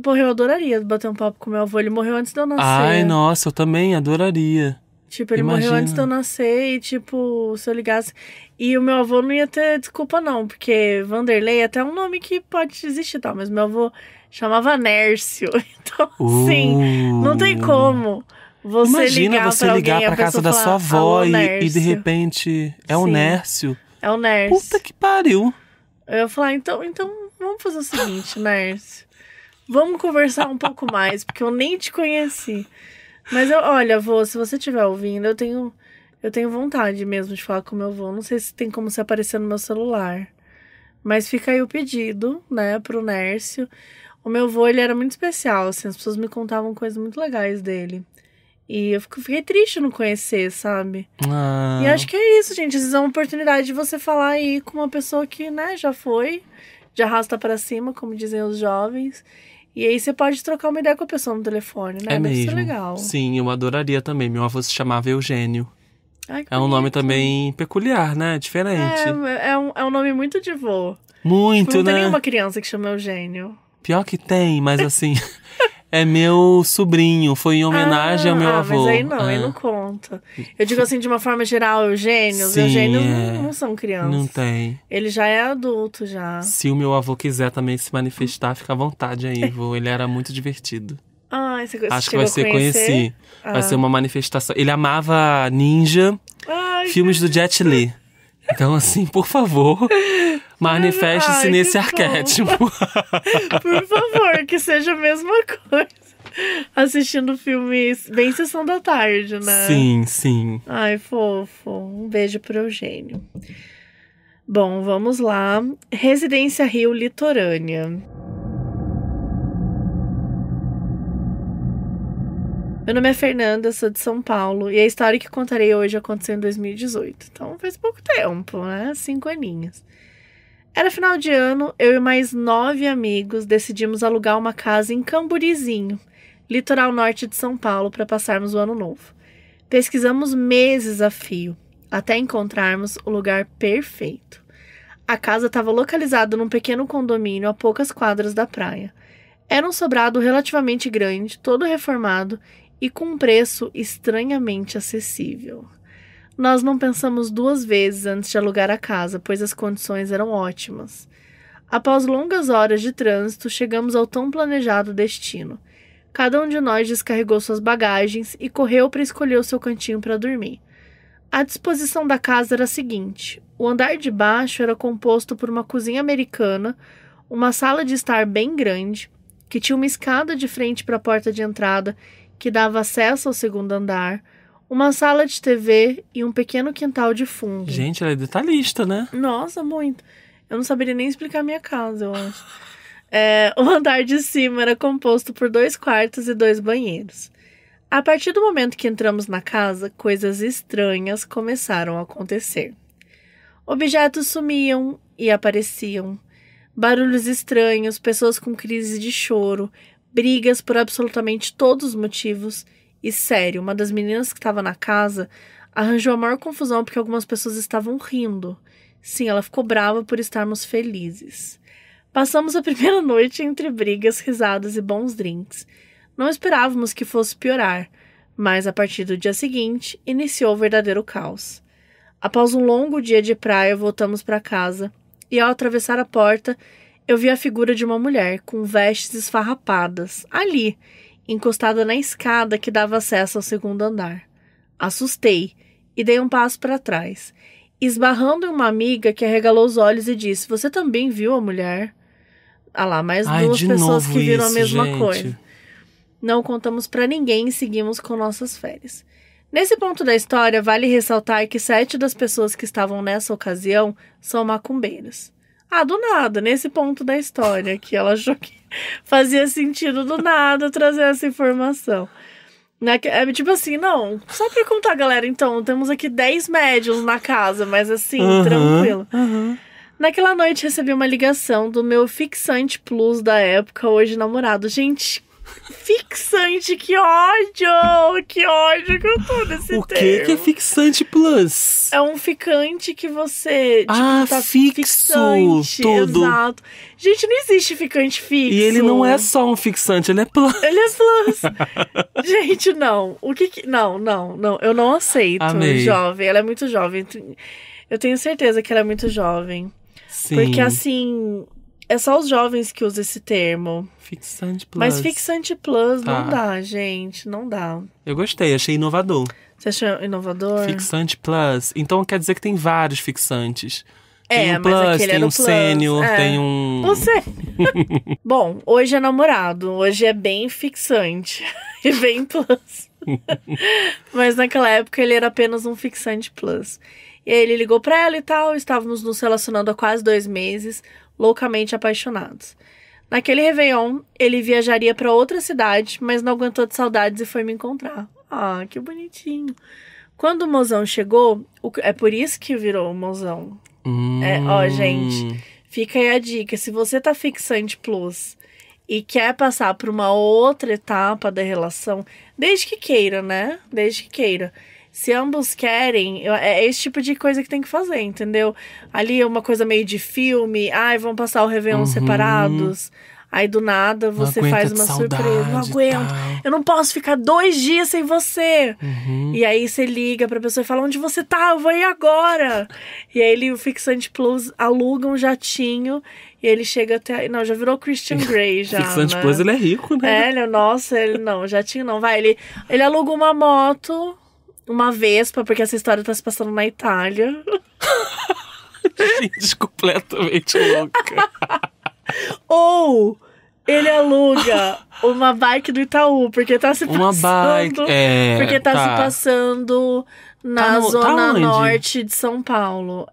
Porra, eu adoraria bater um papo com meu avô. Ele morreu antes de eu nascer. Ai, nossa, eu também adoraria. Tipo, ele morreu antes de eu nascer e, tipo, se eu ligasse... E o meu avô não ia ter desculpa, não. Porque Vanderlei é até um nome que pode existir, tá? Mas meu avô chamava Nércio. Então, assim, não tem como Imagina você ligar pra casa da sua avó e de repente é o Nércio. É o Nércio. Puta que pariu. Eu ia falar, então vamos fazer o seguinte, Nércio. Vamos conversar um pouco mais, porque eu nem te conheci. Mas olha, avô, se você estiver ouvindo, eu tenho vontade mesmo de falar com o meu avô. Não sei se tem como se aparecer no meu celular. Mas fica aí o pedido, né, pro Nércio. O meu avô, ele era muito especial, assim, as pessoas me contavam coisas muito legais dele. E eu fiquei triste não conhecer, sabe? E acho que é isso, gente. Às vezes é uma oportunidade de você falar aí com uma pessoa que, né, já foi, de arrasta pra cima, como dizem os jovens. E aí você pode trocar uma ideia com a pessoa no telefone, né? Deve ser legal. Sim, eu adoraria também. Meu avô se chamava Eugênio. Ai, que é um nome também peculiar, né? Diferente. É um nome muito de vô. Muito, tipo, não né? tem nenhuma criança que chama Eugênio. Pior que tem, mas assim... É meu sobrinho, foi em homenagem ao meu avô. Mas aí não conta. Eu digo assim, de uma forma geral, Eugênios. Sim, Eugênios não são crianças. Não tem. Ele já é adulto, já. Se o meu avô quiser também se manifestar, fica à vontade aí, vô. Ele era muito divertido. Você Acho que vai ser conhecer. Vai ser uma manifestação. Ele amava Ninja, filmes do Jet Li. Então, assim, por favor, manifeste-se nesse arquétipo. Por favor, que seja a mesma coisa. Assistindo filmes bem sessão da tarde, né? Sim, sim. Ai, fofo. Um beijo pro Eugênio. Bom, vamos lá. Residência Rio Litorânea. Meu nome é Fernanda, sou de São Paulo e a história que contarei hoje aconteceu em 2018. Então faz pouco tempo, né? 5 aninhos. Era final de ano, eu e mais 9 amigos decidimos alugar uma casa em Camburizinho, litoral norte de São Paulo, para passarmos o ano novo. Pesquisamos meses a fio, até encontrarmos o lugar perfeito. A casa estava localizada num pequeno condomínio a poucas quadras da praia. Era um sobrado relativamente grande, todo reformado e com um preço estranhamente acessível. Nós não pensamos 2 vezes antes de alugar a casa, pois as condições eram ótimas. Após longas horas de trânsito, chegamos ao tão planejado destino. Cada um de nós descarregou suas bagagens e correu para escolher o seu cantinho para dormir. A disposição da casa era a seguinte: o andar de baixo era composto por uma cozinha americana, uma sala de estar bem grande, que tinha uma escada de frente para a porta de entrada que dava acesso ao segundo andar, uma sala de TV e um pequeno quintal de fundo. Gente, ela é detalhista, né? Nossa, muito. Eu não saberia nem explicar a minha casa, eu acho. O andar de cima era composto por 2 quartos e 2 banheiros. A partir do momento que entramos na casa, coisas estranhas começaram a acontecer. Objetos sumiam e apareciam. Barulhos estranhos, pessoas com crise de choro, brigas por absolutamente todos os motivos. E sério, uma das meninas que estava na casa arranjou a maior confusão porque algumas pessoas estavam rindo. Sim, ela ficou brava por estarmos felizes. Passamos a primeira noite entre brigas, risadas e bons drinks. Não esperávamos que fosse piorar, mas a partir do dia seguinte, iniciou o verdadeiro caos. Após um longo dia de praia, voltamos para casa e ao atravessar a porta, eu vi a figura de uma mulher com vestes esfarrapadas, ali, encostada na escada que dava acesso ao 2º andar. Assustei e dei um passo para trás, esbarrando em uma amiga que arregalou os olhos e disse: "Você também viu a mulher?" Ah lá, mais 2 pessoas que viram a mesma coisa. Não contamos pra ninguém e seguimos com nossas férias. Nesse ponto da história, vale ressaltar que 7 das pessoas que estavam nessa ocasião são macumbeiras. Do nada, nesse ponto da história, que ela achou que fazia sentido do nada trazer essa informação. Tipo assim, não, só pra contar, galera, então, temos aqui 10 médiuns na casa, mas assim, tranquilo. Naquela noite recebi uma ligação do meu fixante plus da época, hoje namorado. Gente, fixante, que ódio! Que ódio que eu tô nesse termo. O que é fixante plus? É um ficante que você, tá fixo, fixante, tudo. Exato. Gente, não existe ficante fixo. E ele não é só um fixante, ele é plus. Ele é plus. Gente, não. Não. Eu não aceito. Amei. Jovem, ela é muito jovem. Eu tenho certeza que ela é muito jovem. Sim. Porque, assim, é só os jovens que usam esse termo. Fixante plus. Mas fixante plus não dá, gente. Não dá. Eu gostei, achei inovador. Você achou inovador? Fixante plus. Então quer dizer que tem vários fixantes. Tem um mas plus, aquele tem um sênior, tem um... Você. Bom, hoje é namorado. Hoje é bem fixante. E bem plus. Mas naquela época ele era apenas um fixante plus. E aí ele ligou pra ela e tal. Estávamos nos relacionando há quase 2 meses. Loucamente apaixonados. Naquele Réveillon, ele viajaria pra outra cidade, mas não aguentou de saudades e foi me encontrar. Ah, que bonitinho. Quando o mozão chegou, é por isso que virou o mozão. Gente, fica aí a dica. Se você tá fixante plus e quer passar por uma outra etapa da relação, desde que queira, né? Desde que queira. Se ambos querem, é esse tipo de coisa que tem que fazer, entendeu? Ali é uma coisa meio de filme. Vão passar o Réveillon separados. Aí do nada você faz uma surpresa. Não aguento. Eu não posso ficar 2 dias sem você. E aí você liga pra pessoa e fala: onde você tá? Eu vou ir agora. E aí o fixante plus aluga um jatinho. E ele chega até... Não, já virou Christian Grey já, fixante né? plus, ele é rico, né? Ele não, jatinho não. Ele aluga uma moto, uma Vespa, porque essa história tá se passando na Itália. Gente, completamente louca. Ou ele aluga uma bike do Itaú, porque tá se passando... Uma bike, porque tá se passando na zona norte de São Paulo.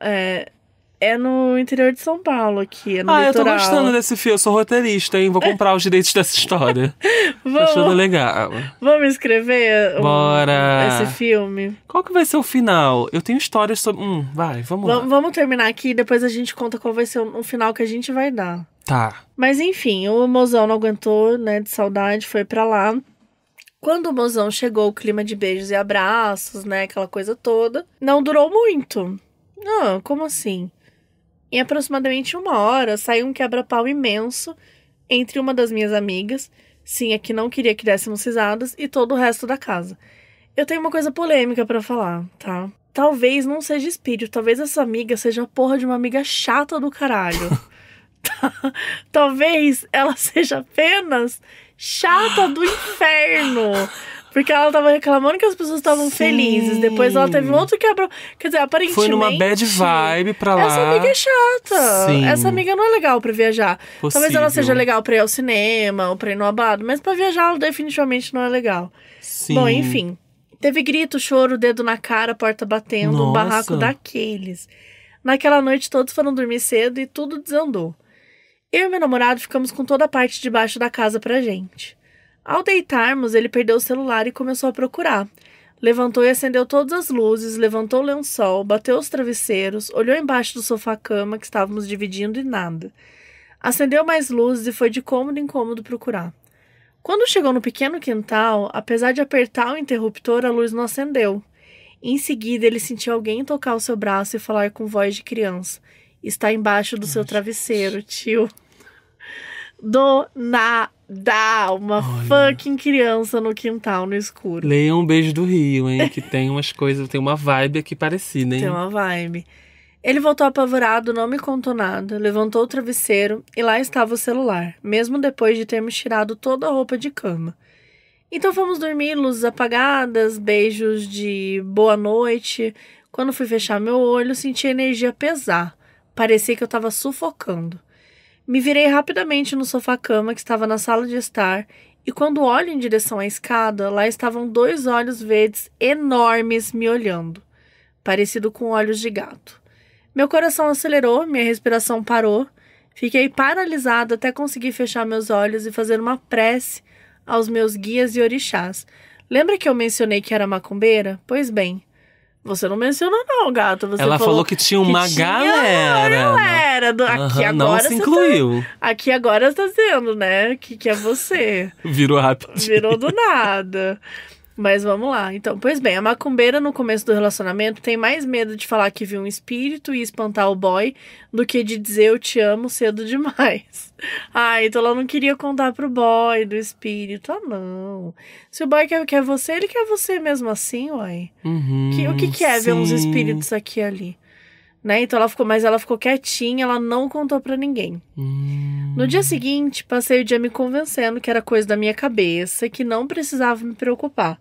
É no interior de São Paulo aqui, no litoral. Eu tô gostando desse filme, eu sou roteirista, hein? Vou comprar os direitos dessa história. Tô achando legal. Vamos escrever Bora. Esse filme? Qual que vai ser o final? Eu tenho histórias sobre... vamos lá. Vamos terminar aqui e depois a gente conta qual vai ser o final que a gente vai dar. Tá. Mas enfim, o mozão não aguentou, né, de saudade, foi pra lá. Quando o mozão chegou, o clima de beijos e abraços, né, aquela coisa toda, não durou muito. Não, como assim? Em aproximadamente 1 hora, saiu um quebra-pau imenso entre uma das minhas amigas, sim, a que não queria que dessemos risadas, e todo o resto da casa. Eu tenho uma coisa polêmica pra falar, tá? Talvez não seja espírito, talvez essa amiga seja a porra de uma amiga chata do caralho. Talvez ela seja apenas chata do inferno. Porque ela tava reclamando que as pessoas estavam felizes. Depois ela teve um outro quebra... Quer dizer, aparentemente... Foi numa bad vibe pra lá. Essa amiga é chata. Sim. Essa amiga não é legal pra viajar. Possível. Talvez ela seja legal pra ir ao cinema ou pra ir no abado. Mas pra viajar ela definitivamente não é legal. Sim. Bom, enfim. Teve grito, choro, dedo na cara, porta batendo. Nossa. Um barraco daqueles. Naquela noite todos foram dormir cedo e tudo desandou. Eu e meu namorado ficamos com toda a parte de baixo da casa pra gente. Ao deitarmos, ele perdeu o celular e começou a procurar. Levantou e acendeu todas as luzes, levantou o lençol, bateu os travesseiros, olhou embaixo do sofá-cama que estávamos dividindo e nada. Acendeu mais luzes e foi de cômodo em cômodo procurar. Quando chegou no pequeno quintal, apesar de apertar o interruptor, a luz não acendeu. Em seguida, ele sentiu alguém tocar o seu braço e falar com voz de criança. Está embaixo do seu travesseiro, tio. Do nada. Uma fucking criança no quintal, no escuro. Leia Um Beijo do Rio, hein? Que tem umas coisas, tem uma vibe aqui parecida, hein? Tem uma vibe. Ele voltou apavorado, não me contou nada, levantou o travesseiro e lá estava o celular, mesmo depois de termos tirado toda a roupa de cama. Então fomos dormir, luzes apagadas, beijos de boa noite. Quando fui fechar meu olho, senti a energia pesar. Parecia que eu estava sufocando. Me virei rapidamente no sofá-cama que estava na sala de estar e quando olho em direção à escada, lá estavam 2 olhos verdes enormes me olhando, parecido com olhos de gato. Meu coração acelerou, minha respiração parou, fiquei paralisada até conseguir fechar meus olhos e fazer uma prece aos meus guias e orixás. Lembra que eu mencionei que era macumbeira? Pois bem, você não mencionou não, gata. Você Ela falou que tinha uma galera. Aqui agora não se incluiu. Aqui agora você tá dizendo, né? Que é você. Virou rápido. Virou do nada. Mas vamos lá. Então, pois bem, a macumbeira no começo do relacionamento tem mais medo de falar que viu um espírito e espantar o boy do que de dizer eu te amo cedo demais. Então ela não queria contar pro boy do espírito. Não. Se o boy quer você, ele quer você mesmo assim, uai. O que é ver uns espíritos aqui e ali? Né? Então ela ficou quietinha, ela não contou pra ninguém. No dia seguinte, passei o dia me convencendo que era coisa da minha cabeça e que não precisava me preocupar.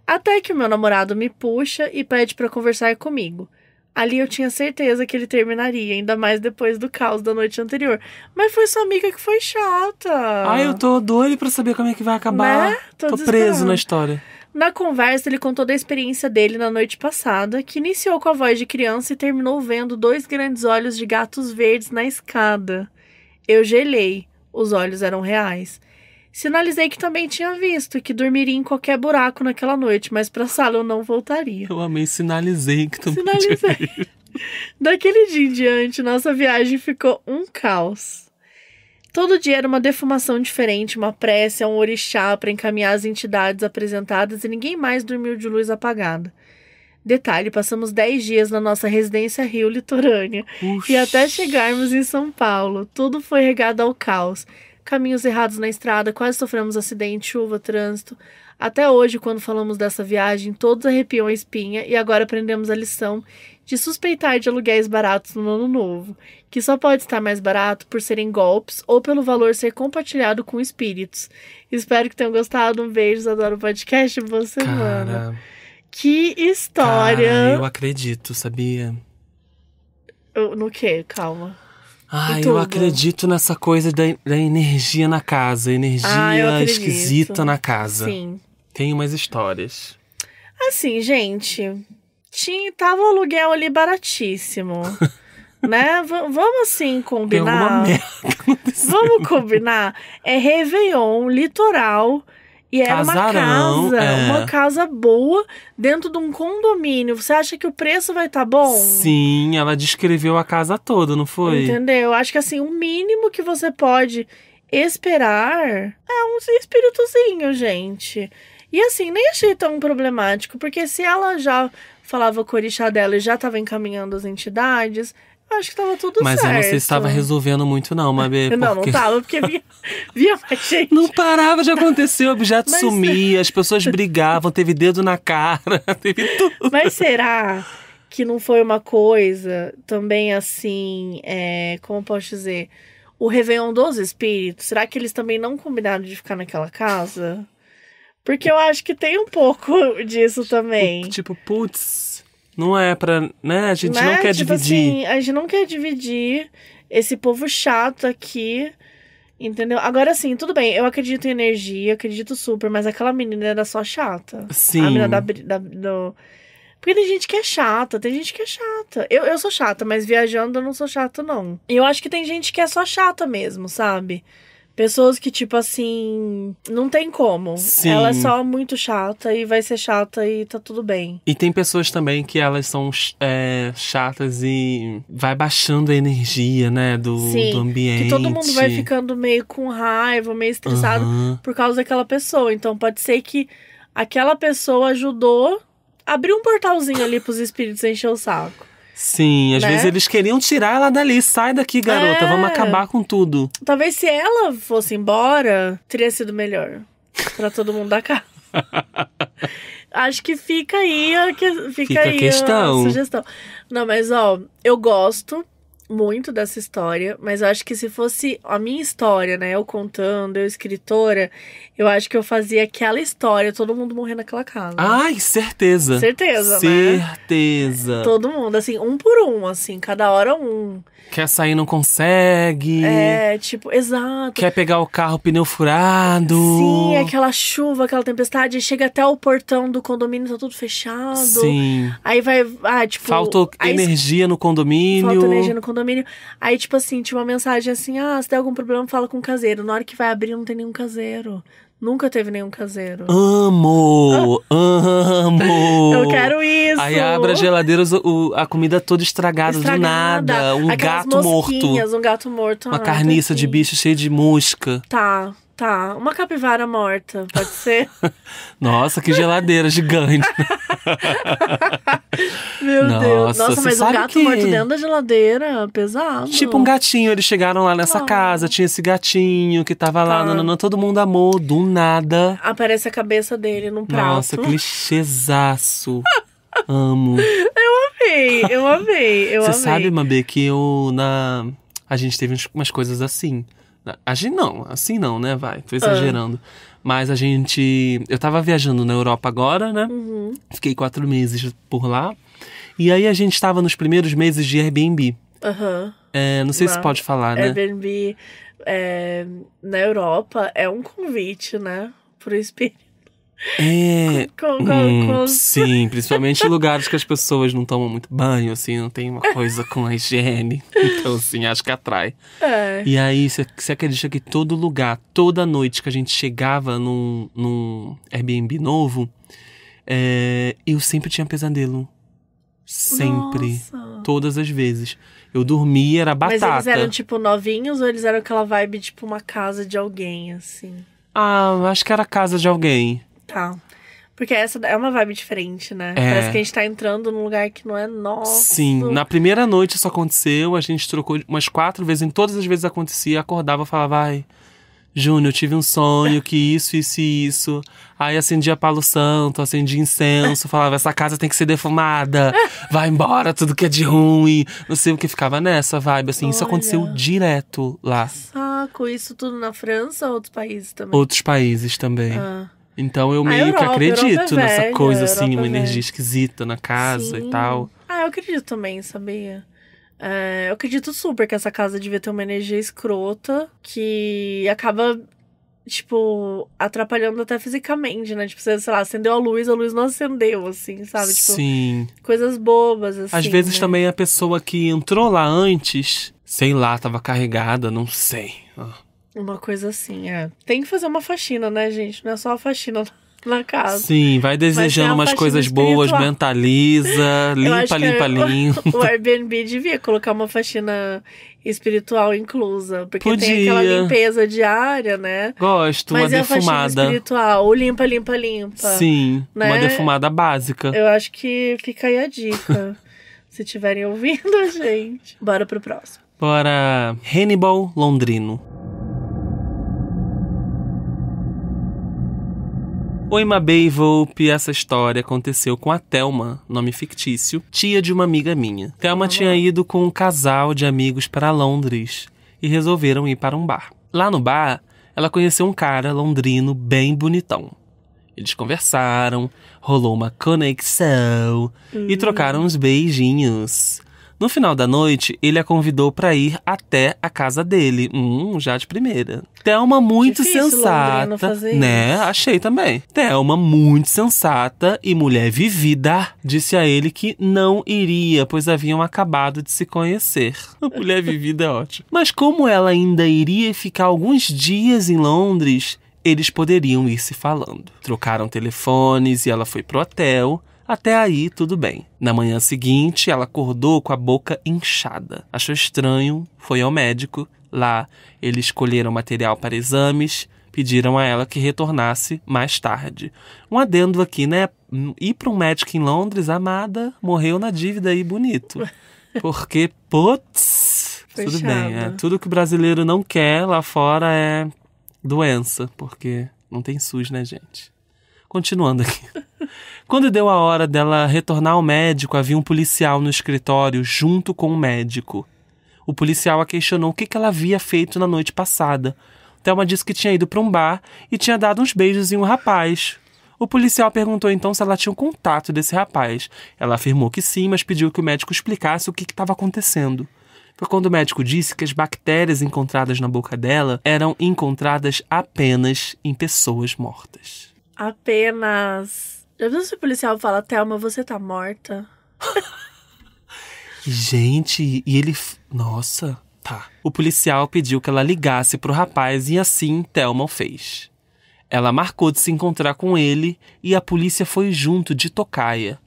Até que o meu namorado me puxa e pede pra conversar comigo. Ali eu tinha certeza que ele terminaria, ainda mais depois do caos da noite anterior. Mas foi sua amiga que foi chata. Eu tô doido pra saber como é que vai acabar. Né? Tô preso na história. Na conversa, ele contou da experiência dele na noite passada, que iniciou com a voz de criança e terminou vendo 2 grandes olhos de gatos verdes na escada. Eu gelei. Os olhos eram reais. Sinalizei que também tinha visto e que dormiria em qualquer buraco naquela noite, mas pra sala eu não voltaria. Eu amei, sinalizei que também Sinalizei. Daquele dia em diante, nossa viagem ficou um caos. Todo dia era uma defumação diferente, uma prece a um orixá para encaminhar as entidades apresentadas e ninguém mais dormiu de luz apagada. Detalhe, passamos 10 dias na nossa residência Rio litorânea. E até chegarmos em São Paulo, tudo foi regado ao caos. Caminhos errados na estrada, quase sofremos acidente, chuva, trânsito. Até hoje, quando falamos dessa viagem, todos arrepiam a espinha e agora aprendemos a lição de suspeitar de aluguéis baratos no ano novo, que só pode estar mais barato por serem golpes ou pelo valor ser compartilhado com espíritos. Espero que tenham gostado. Um beijo, adoro o podcast. Boa semana. Que história! Eu acredito, sabia? No quê? Calma. Eu acredito nessa coisa da energia na casa. Energia esquisita na casa. Sim. Tem umas histórias. Assim, gente, tava o aluguel ali baratíssimo. Né? Vamos assim combinar. Tem alguma merda. Vamos combinar. É Réveillon, litoral. E era uma casa boa dentro de um condomínio. Você acha que o preço vai estar bom? Sim, ela descreveu a casa toda, não foi? Entendeu? Acho que assim, o mínimo que você pode esperar é um espíritozinho, gente. E assim, nem achei tão problemático, porque se ela já falava com o orixá dela e já estava encaminhando as entidades, eu acho que tava tudo certo. Mas eu não sei se estava resolvendo muito não, Mabê. Não tava, porque via mais gente. Não parava de acontecer, o objeto sumia, as pessoas brigavam, teve dedo na cara, teve tudo. Mas será que não foi uma coisa também assim, como posso dizer, o Réveillon dos espíritos? Será que eles também não combinaram de ficar naquela casa? Porque eu acho que tem um pouco disso também. Tipo, putz, não é pra... né? A gente não quer dividir. Assim, a gente não quer dividir esse povo chato aqui, entendeu? Agora, assim, tudo bem, eu acredito em energia, acredito super, mas aquela menina era só chata. Sim. A menina Porque tem gente que é chata, Eu sou chata, mas viajando eu não sou chata, não. E eu acho que tem gente que é só chata mesmo, sabe? Pessoas que, tipo assim, não tem como. Sim. Ela é só muito chata e vai ser chata e tá tudo bem. E tem pessoas também que elas são chatas e vai baixando a energia, né, do ambiente. Que todo mundo vai ficando meio com raiva, meio estressado por causa daquela pessoa. Então pode ser que aquela pessoa ajudou a abrir um portalzinho ali pros espíritos encher o saco. Sim, às vezes eles queriam tirar ela dali. Sai daqui, garota, vamos acabar com tudo. Talvez se ela fosse embora, teria sido melhor pra todo mundo da casa. Acho que fica aí a questão. A sugestão. Não, mas eu gosto muito dessa história, mas eu acho que se fosse a minha história, né, eu contando, eu escritora, eu acho que eu fazia aquela história, todo mundo morrer naquela casa. Ai, certeza. Certeza, né? Certeza. Todo mundo, assim, um por um, assim, cada hora um. Quer sair, não consegue. Tipo, exato. Quer pegar o carro, pneu furado. Sim, aquela chuva, aquela tempestade. Chega até o portão do condomínio, tá tudo fechado. Sim. Aí vai, tipo... Faltou energia no condomínio. Falta energia no condomínio. Aí, tipo assim, tinha uma mensagem assim, se tem algum problema, fala com o caseiro. Na hora que vai abrir, não tem nenhum caseiro. Nunca teve nenhum caseiro. Amo! Eu quero isso! Aí abre a geladeira, a comida toda estragada do nada. Um gato morto. Um gato morto. Uma carniça de bicho cheia de mosca. Tá. Uma capivara morta, pode ser? Nossa, que geladeira gigante. Meu Deus. Nossa, mas um gato morto dentro da geladeira, pesado. Tipo um gatinho, eles chegaram lá nessa casa, tinha esse gatinho que tava lá, todo mundo amou, do nada. Aparece a cabeça dele num prato. Nossa, clichêzaço. Amo. Eu amei. Você sabe, Mabê, que a gente teve umas coisas assim. Assim não, né? Tô exagerando. Mas eu tava viajando na Europa agora, né? Fiquei 4 meses por lá. E aí a gente tava nos primeiros meses de Airbnb. Não sei se pode falar, né? Airbnb na Europa é um convite, né? Pro espírito. Sim, principalmente em lugares que as pessoas não tomam muito banho, assim, não tem uma coisa com a higiene. Então, assim, acho que atrai. E aí, você acredita que todo lugar, toda noite que a gente chegava num Airbnb novo, eu sempre tinha pesadelo. Sempre. Nossa. Todas as vezes. Eu dormia, era batata. Mas eles eram, tipo, novinhos ou eles eram aquela vibe, tipo, uma casa de alguém, assim? Acho que era casa de alguém. Tá. Porque essa é uma vibe diferente, né? Parece que a gente tá entrando num lugar que não é nosso. Sim, na primeira noite isso aconteceu, a gente trocou umas 4 vezes, em todas as vezes acontecia, acordava e falava, Júnior, eu tive um sonho que isso. Aí acendia Palo Santo, acendia incenso, falava, essa casa tem que ser defumada, vai embora, tudo que é de ruim. Não sei o que, ficava nessa vibe, assim. Isso aconteceu direto lá. Saco, isso tudo na França ou outros países também? Outros países também. Então eu meio que acredito nessa coisa, assim, uma energia esquisita na casa e tal. Eu acredito também, sabia? Eu acredito super que essa casa devia ter uma energia escrota que acaba, tipo, atrapalhando até fisicamente, né? Tipo, você, sei lá, acendeu a luz não acendeu, assim, sabe? Tipo, sim. Coisas bobas, assim. Às vezes também a pessoa que entrou lá antes, sei lá, tava carregada, não sei. Uma coisa assim, Tem que fazer uma faxina, né, gente? Não é só a faxina na casa. Sim, vai desejando umas coisas boas, mentaliza, limpa. O Airbnb devia colocar uma faxina espiritual inclusa. Porque Podia. Tem aquela limpeza diária, né? Gosto, mas uma a defumada. Faxina espiritual, o limpa. Sim, né? Uma defumada básica. Eu acho que fica aí a dica. Se estiverem ouvindo a gente. Bora pro próximo. Bora. Hannibal Londrino. Oi, Mabê e Volpe, essa história aconteceu com a Thelma, nome fictício, tia de uma amiga minha. Thelma tinha ido com um casal de amigos para Londres e resolveram ir para um bar. Lá no bar, ela conheceu um cara londrino bem bonitão. Eles conversaram, rolou uma conexão e trocaram uns beijinhos. No final da noite, ele a convidou pra ir até a casa dele. Já de primeira. Thelma muito Difícil Londrina sensata, fazer né? isso. Achei também. Thelma muito sensata e mulher vivida, disse a ele que não iria, pois haviam acabado de se conhecer. Mulher vivida é ótimo. Mas como ela ainda iria ficar alguns dias em Londres, eles poderiam ir se falando. Trocaram telefones e ela foi pro hotel. Até aí, tudo bem. Na manhã seguinte, ela acordou com a boca inchada. Achou estranho, foi ao médico. Lá, eles escolheram material para exames, pediram a ela que retornasse mais tarde. Um adendo aqui, né? Ir para um médico em Londres, amada, morreu na dívida aí bonito. Porque, putz, tudo bem. Tudo que o brasileiro não quer lá fora é doença, porque não tem SUS, né, gente? Continuando aqui. Quando deu a hora dela retornar ao médico, havia um policial no escritório junto com o médico. O policial a questionou o que ela havia feito na noite passada. Thelma disse que tinha ido para um bar e tinha dado uns beijos em um rapaz. O policial perguntou então se ela tinha um contato desse rapaz. Ela afirmou que sim, mas pediu que o médico explicasse o que estava acontecendo. Foi quando o médico disse que as bactérias encontradas na boca dela eram encontradas apenas em pessoas mortas. Apenas. Já viu se o policial fala, Thelma, você tá morta? Gente, e ele... Nossa, tá. O policial pediu que ela ligasse pro rapaz e assim Thelma o fez. Ela marcou de se encontrar com ele e a polícia foi junto de tocaia.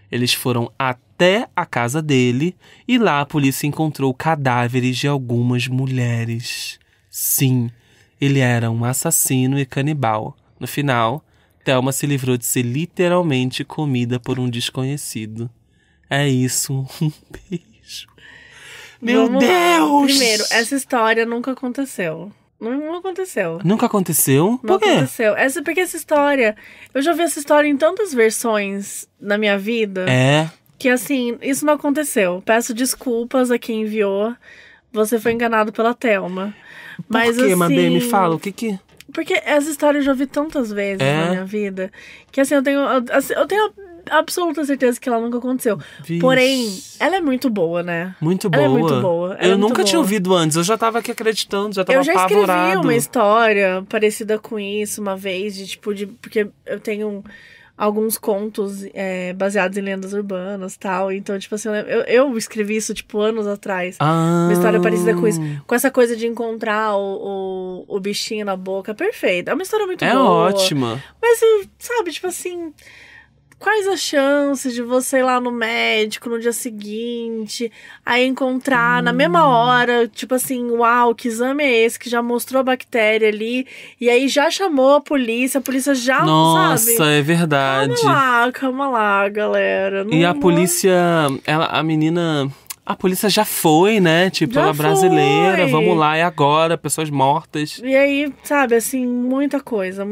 Eles foram até a casa dele e lá a polícia encontrou cadáveres de algumas mulheres. Sim, ele era um assassino e canibal. No final, Thelma se livrou de ser literalmente comida por um desconhecido. É isso, um beijo. Meu Vamos lá. Deus! Primeiro, essa história nunca aconteceu. Não aconteceu. Nunca aconteceu? Não Por quê? aconteceu. Porque essa história... Eu já vi essa história em tantas versões na minha vida. É. Que assim, isso não aconteceu. Peço desculpas a quem enviou. Você foi enganado pela Thelma. Mas, Por quê, assim, Mabê? Me fala, o que... Porque essa história eu já vi tantas vezes na minha vida. Que assim, eu tenho absoluta certeza que ela nunca aconteceu. Vixe. Porém, ela é muito boa, né? Muito Ela boa. é muito boa. Eu nunca tinha ouvido antes. Eu já tava aqui acreditando, já tava Eu já apavorado. escrevi uma história parecida com isso uma vez, porque eu tenho alguns contos baseados em lendas urbanas e tal. Então, tipo assim, eu escrevi isso, tipo, anos atrás. Uma história parecida com isso. Com essa coisa de encontrar o bichinho na boca. Perfeito. É uma história muito boa. É ótima. Mas, sabe, tipo assim... Quais as chances de você ir lá no médico no dia seguinte, aí encontrar na mesma hora, tipo assim, uau, que exame é esse que já mostrou a bactéria ali, e aí já chamou a polícia já, Nossa, sabe? é verdade. Calma lá, galera. E a polícia, a menina... A polícia já foi, né? Tipo, Já ela brasileira, foi. vamos lá, é agora, pessoas mortas. E aí, sabe, assim, muita coisa,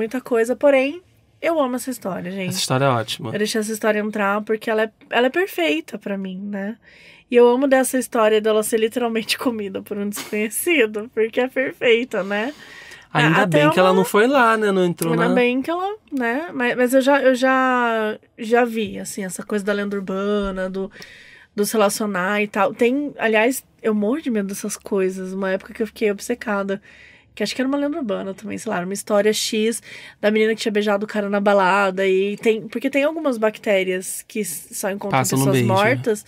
porém... Eu amo essa história, gente. Essa história é ótima. Eu deixei essa história entrar porque ela é perfeita pra mim, né? E eu amo dessa história dela ser literalmente comida por um desconhecido, porque é perfeita, né? Ainda bem que ela não foi lá, né? Não entrou Ainda na... bem que ela, né? Mas eu já vi, assim, essa coisa da lenda urbana, do se relacionar e tal. Aliás, eu morro de medo dessas coisas. Uma época que eu fiquei obcecada. Que acho que era uma lenda urbana também, sei lá, uma história X da menina que tinha beijado o cara na balada. Porque tem algumas bactérias que só encontram Passa no pessoas beijo. mortas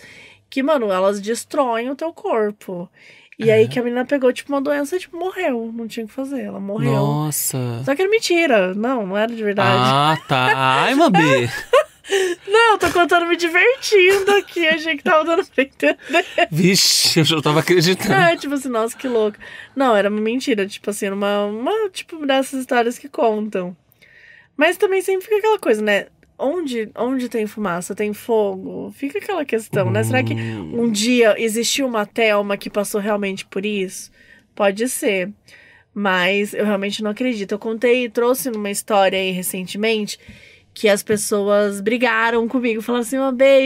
que, mano, elas destroem o teu corpo. E aí que a menina pegou, tipo, uma doença e, tipo, morreu. Não tinha o que fazer, ela morreu. Nossa. Só que era mentira. Não era de verdade. Ah, tá. Ai, Mabê. Não, eu tô contando me divertindo aqui. Achei que tava dando pra entender. Vixe, eu já tava acreditando. Tipo assim, nossa, que louco. Não, era uma mentira. Tipo assim, uma tipo dessas histórias que contam. Mas também sempre fica aquela coisa, né? Onde tem fumaça, tem fogo? Fica aquela questão, né? Será que um dia existiu uma Thelma que passou realmente por isso? Pode ser. Mas eu realmente não acredito. Eu trouxe numa história aí recentemente... que as pessoas brigaram comigo, falaram assim,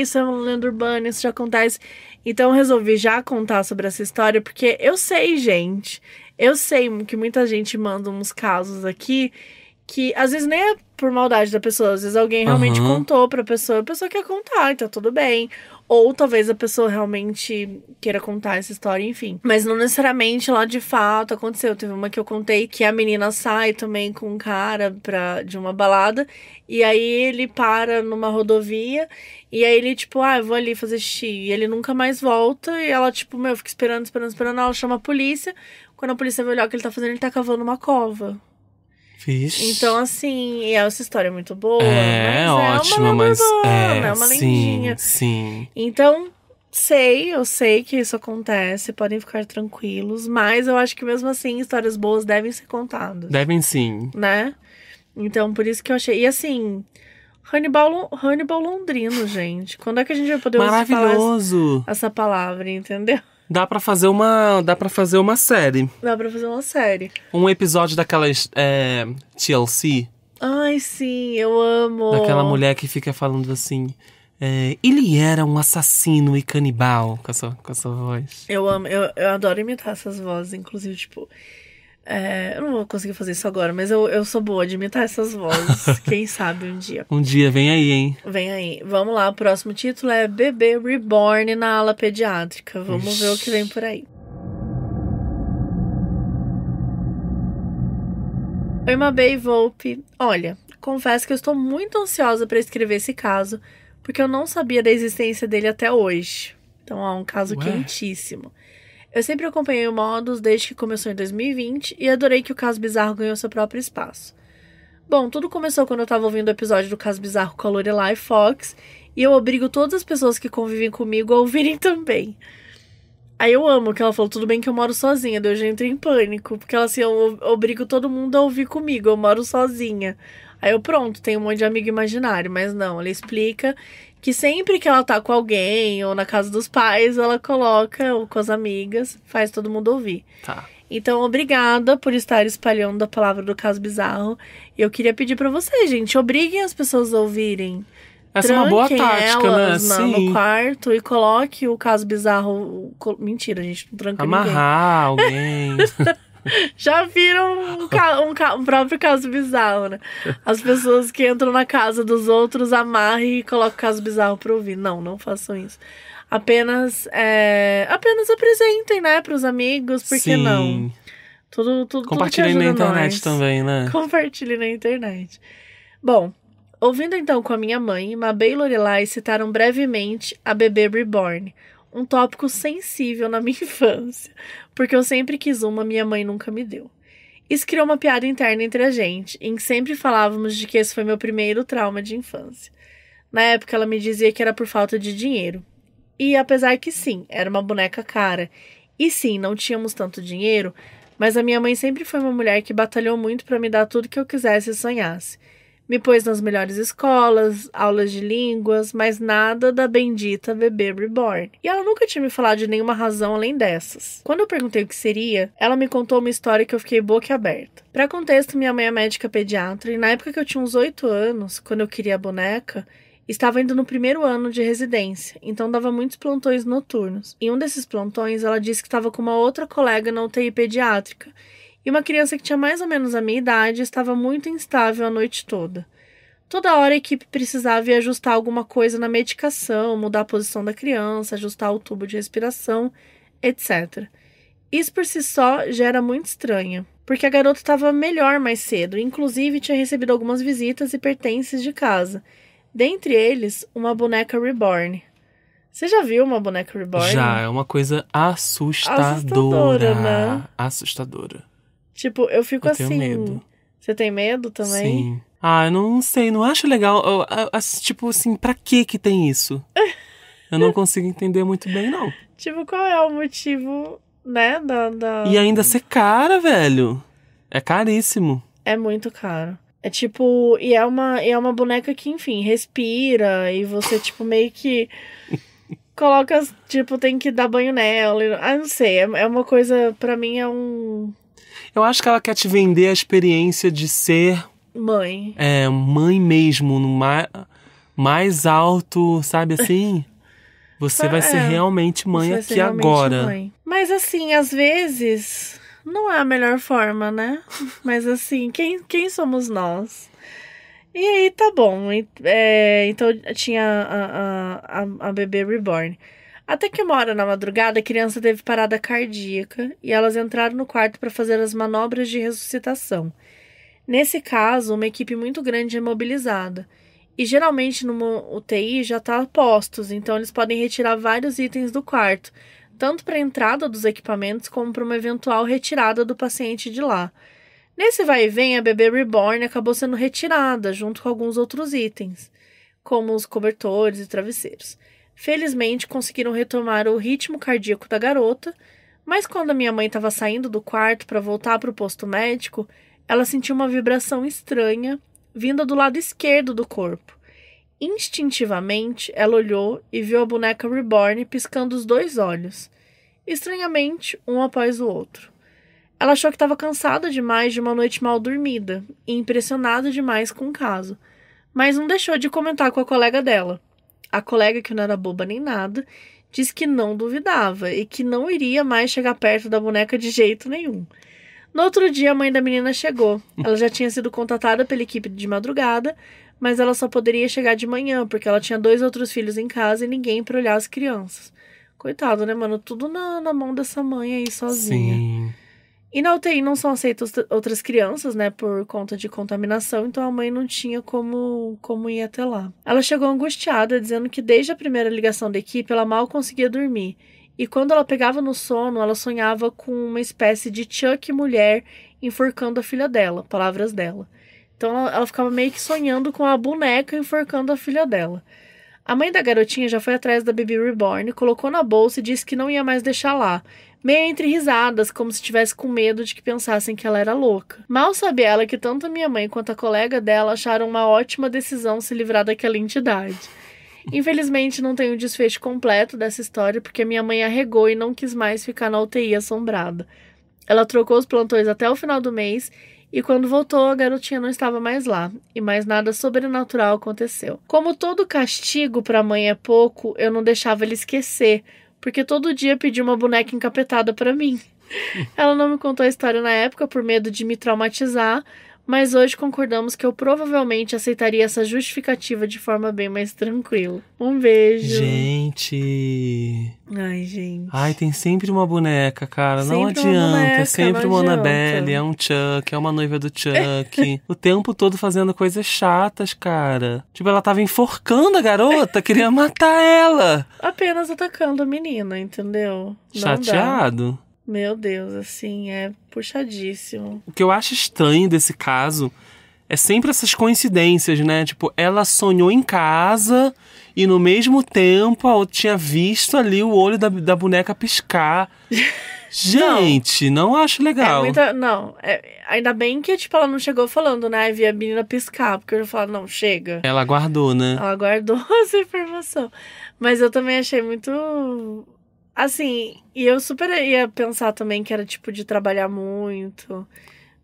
isso é uma lenda urbana, isso já acontece. Então eu resolvi já contar sobre essa história, porque eu sei, gente, que muita gente manda uns casos aqui, que às vezes nem é por maldade da pessoa, às vezes alguém realmente contou pra pessoa, a pessoa quer contar, então tudo bem. Ou talvez a pessoa realmente queira contar essa história, enfim. Mas não necessariamente lá de fato aconteceu. Teve uma que eu contei que a menina sai também com um cara de uma balada. E aí ele para numa rodovia. E aí ele, tipo, eu vou ali fazer xixi. E ele nunca mais volta. E ela, tipo, fica esperando. Ela chama a polícia. Quando a polícia vai olhar o que ele tá fazendo, ele tá cavando uma cova. Vixe. Então, assim, essa história é muito boa. É ótima, mas é uma lendinha. Sim. Então, eu sei que isso acontece, podem ficar tranquilos, mas eu acho que mesmo assim, histórias boas devem ser contadas. Devem sim. Né? Então, por isso que eu achei. E assim, Hannibal Londrino, gente. Quando é que a gente vai poder usar essa palavra, entendeu? Dá pra fazer uma série. Dá pra fazer uma série. Um episódio daquelas TLC. Ai, sim, eu amo. Daquela mulher que fica falando assim... ele era um assassino e canibal. Com a sua voz. Eu amo, eu adoro imitar essas vozes. Inclusive, tipo... eu não vou conseguir fazer isso agora, mas eu sou boa de imitar essas vozes. Quem sabe um dia. Um dia, vem aí, hein? Vem aí. Vamos lá, o próximo título é Bebê Reborn na ala pediátrica. Vamos ver o que vem por aí. Oi, Mabê e Volpe. Olha, confesso que eu estou muito ansiosa para escrever esse caso, porque eu não sabia da existência dele até hoje. Então, um caso quentíssimo. Eu sempre acompanhei o Modus desde que começou em 2020 e adorei que o Caso Bizarro ganhou seu próprio espaço. Bom, tudo começou quando eu tava ouvindo o episódio do Caso Bizarro com a Lorelai Fox e eu obrigo todas as pessoas que convivem comigo a ouvirem também. Aí eu amo que ela falou, tudo bem que eu moro sozinha, daí eu já entrei em pânico, porque ela assim, eu obrigo todo mundo a ouvir comigo, eu moro sozinha. Aí eu pronto, tenho um monte de amigo imaginário, mas não, ela explica que sempre que ela tá com alguém ou na casa dos pais, ela coloca, ou com as amigas, faz todo mundo ouvir. Tá. Então, obrigada por estar espalhando a palavra do Caso Bizarro. E eu queria pedir pra vocês, gente, obriguem as pessoas a ouvirem. Essa é uma boa tática, elas, né? Sim. No quarto e coloque o Caso Bizarro... Mentira, gente, não tranca Amarrar alguém... Já viram um próprio Caso Bizarro, né? As pessoas que entram na casa dos outros amarrem e colocam o Caso Bizarro pra ouvir. Não façam isso. Apenas apresentem, né, pros amigos, por que não? Tudo compartilhem na internet também, né? Compartilhem na internet. Bom, ouvindo então com a minha mãe, Mabê e Lorelai citaram brevemente a Bebê Reborn, um tópico sensível na minha infância, porque eu sempre quis uma, minha mãe nunca me deu. Isso criou uma piada interna entre a gente, em que sempre falávamos de que esse foi meu primeiro trauma de infância. Na época, ela me dizia que era por falta de dinheiro. E apesar que sim, era uma boneca cara, e sim, não tínhamos tanto dinheiro, mas a minha mãe sempre foi uma mulher que batalhou muito para me dar tudo que eu quisesse e sonhasse. Me pôs nas melhores escolas, aulas de línguas, mas nada da bendita Bebê Reborn. E ela nunca tinha me falado de nenhuma razão além dessas. Quando eu perguntei o que seria, ela me contou uma história que eu fiquei boquiaberta. Para contexto, minha mãe é médica pediatra e na época que eu tinha uns 8 anos, quando eu queria a boneca, estava indo no primeiro ano de residência, então dava muitos plantões noturnos. Em um desses plantões, ela disse que estava com uma outra colega na UTI pediátrica, e uma criança que tinha mais ou menos a minha idade estava muito instável a noite toda. Toda hora a equipe precisava ir ajustar alguma coisa na medicação, mudar a posição da criança, ajustar o tubo de respiração, etc. Isso por si só já era muito estranho, porque a garota estava melhor mais cedo, e inclusive tinha recebido algumas visitas e pertences de casa. Dentre eles, uma boneca reborn. Você já viu uma boneca reborn? Já, é uma coisa assustadora. Né? Assustadora. Tipo, eu fico assim... tenho medo. Você tem medo também? Sim. Eu não sei, não acho legal. Tipo assim, pra que tem isso? Eu não consigo entender muito bem, não. Tipo, qual é o motivo, né, E ainda ser cara, velho. É caríssimo. É muito caro. É tipo... E é uma boneca que, enfim, respira. E você, tipo, meio que... coloca... Tipo, tem que dar banho nela. Não sei. É uma coisa... Pra mim, é um... Eu acho que ela quer te vender a experiência de ser... mãe. Mãe mesmo. No mais alto, sabe assim? Você vai ser realmente mãe aqui agora. Mãe. Mas assim, às vezes... não é a melhor forma, né? Mas assim, quem somos nós? E aí, tá bom. Então, tinha a bebê reborn. Até que uma hora na madrugada, a criança teve parada cardíaca e elas entraram no quarto para fazer as manobras de ressuscitação. Nesse caso, uma equipe muito grande é mobilizada. E geralmente numa UTI já está a postos, então eles podem retirar vários itens do quarto, tanto para a entrada dos equipamentos como para uma eventual retirada do paciente de lá. Nesse vai e vem, a bebê reborn acabou sendo retirada, junto com alguns outros itens, como os cobertores e travesseiros. Felizmente, conseguiram retomar o ritmo cardíaco da garota, mas quando a minha mãe estava saindo do quarto para voltar para o posto médico, ela sentiu uma vibração estranha, vinda do lado esquerdo do corpo. Instintivamente, ela olhou e viu a boneca reborn piscando os 2 olhos, estranhamente, um após o outro. Ela achou que estava cansada demais de uma noite mal dormida e impressionada demais com o caso, mas não deixou de comentar com a colega dela. A colega, que não era boba nem nada, disse que não duvidava e que não iria mais chegar perto da boneca de jeito nenhum. No outro dia, a mãe da menina chegou. Ela já tinha sido contatada pela equipe de madrugada, mas ela só poderia chegar de manhã, porque ela tinha 2 outros filhos em casa e ninguém para olhar as crianças. Coitado, né, mano? Tudo na mão dessa mãe aí, sozinha. Sim. E na UTI não são aceitas outras crianças, né, por conta de contaminação, então a mãe não tinha como ir até lá. Ela chegou angustiada, dizendo que desde a primeira ligação da equipe, ela mal conseguia dormir. E quando ela pegava no sono, ela sonhava com uma espécie de Chuck mulher enforcando a filha dela, palavras dela. Então ela ficava meio que sonhando com a boneca enforcando a filha dela. A mãe da garotinha já foi atrás da Baby Reborn, colocou na bolsa e disse que não ia mais deixar lá, meio entre risadas, como se estivesse com medo de que pensassem que ela era louca. Mal sabia ela que tanto a minha mãe quanto a colega dela acharam uma ótima decisão se livrar daquela entidade. Infelizmente, não tenho o desfecho completo dessa história, porque minha mãe arregou e não quis mais ficar na UTI assombrada. Ela trocou os plantões até o final do mês, e quando voltou, a garotinha não estava mais lá, e mais nada sobrenatural aconteceu. Como todo castigo para a mãe é pouco, eu não deixava ela esquecer, porque todo dia pedia uma boneca encapetada para mim. Ela não me contou a história na época por medo de me traumatizar, mas hoje concordamos que eu provavelmente aceitaria essa justificativa de forma bem mais tranquila. Um beijo. Gente. Ai, gente. Ai, tem sempre uma boneca, cara. Sempre não adianta. uma boneca, É sempre não uma adianta. Annabelle, é um Chuck, é uma noiva do Chuck. O tempo todo fazendo coisas chatas, cara. Tipo, ela tava enforcando a garota, queria matar ela. Apenas atacando a menina, entendeu? Não dá. Chateado. Meu Deus, assim, é puxadíssimo. O que eu acho estranho desse caso é sempre essas coincidências, né? Tipo, ela sonhou em casa e no mesmo tempo a outra tinha visto ali o olho da boneca piscar. Gente, não acho legal. Ainda bem que, tipo, ela não chegou falando, né? Vi a menina piscar, porque eu já falava, não, chega. Ela guardou, né? Ela guardou essa informação. Mas eu também achei muito... Assim, e eu super ia pensar também que era tipo de trabalhar muito,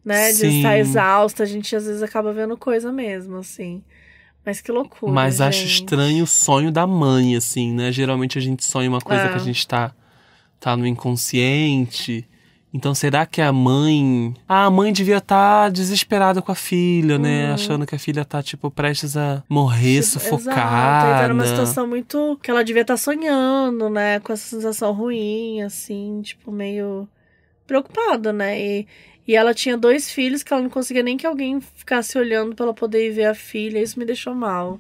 né? De estar exausta. A gente às vezes acaba vendo coisa mesmo, assim. Mas que loucura. Mas gente. acho estranho o sonho da mãe, assim, né? Geralmente a gente sonha uma coisa que a gente tá no inconsciente. Então será que a mãe devia estar desesperada com a filha, né? Achando que a filha tá, tipo, prestes a morrer, sufocada. Exato, e tá numa situação muito... Que ela devia estar sonhando, né? Com essa sensação ruim, assim, tipo, meio preocupada, né? E ela tinha 2 filhos que ela não conseguia nem que alguém ficasse olhando pra ela poder ir ver a filha. Isso me deixou mal.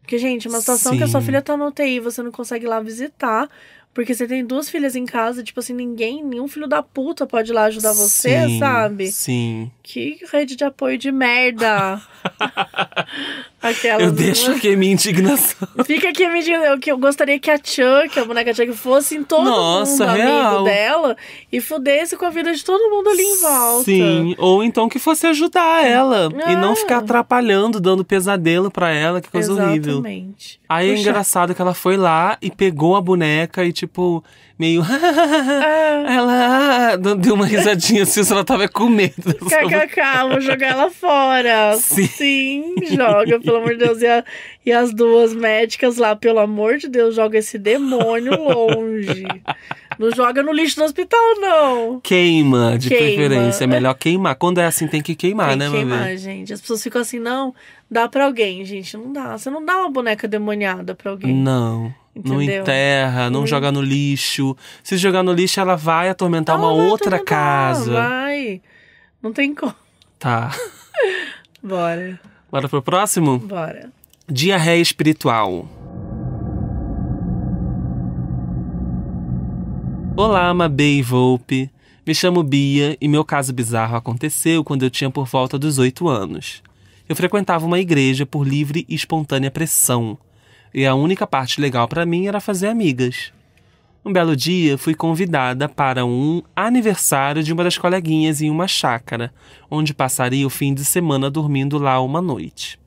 Porque, gente, uma situação que a sua filha tá no UTI, você não consegue ir lá visitar... Porque você tem 2 filhas em casa, tipo assim, nenhum filho da puta pode ir lá ajudar você, sabe? Sim. Que rede de apoio de merda. Eu deixo aqui minha indignação. Fica aqui a minha indignação. Eu gostaria que a Chuck, a boneca Chuck, fosse em todo mundo amigo dela e fudesse com a vida de todo mundo ali em volta. Sim, ou então que fosse ajudar ela e não ficar atrapalhando, dando pesadelo pra ela, que coisa horrível. Exatamente. Aí é engraçado que ela foi lá e pegou a boneca e, tipo, meio... Ela deu uma risadinha assim, se ela tava com medo. KKK, vou jogar ela fora. Sim, joga, pelo amor de Deus. E as 2 médicas lá, pelo amor de Deus, joga esse demônio longe. Não joga no lixo do hospital, não. Queima, de preferência. É melhor queimar. Quando é assim, tem que queimar, tem né, que queimar, gente. As pessoas ficam assim, não, dá pra alguém, gente. Não dá. Você não dá uma boneca demoniada pra alguém. Não. Entendeu? Não enterra, não joga no lixo. Se jogar no lixo, ela vai atormentar uma outra casa. Vai. Não tem como. Tá. Bora. Bora pro próximo? Bora. Diarreia espiritual. Olá, Mabê e Volpe. Me chamo Bia e meu caso bizarro aconteceu quando eu tinha por volta dos 8 anos. Eu frequentava uma igreja por livre e espontânea pressão. E a única parte legal para mim era fazer amigas. Um belo dia, fui convidada para um aniversário de uma das coleguinhas em uma chácara, onde passaria o fim de semana dormindo lá uma noite.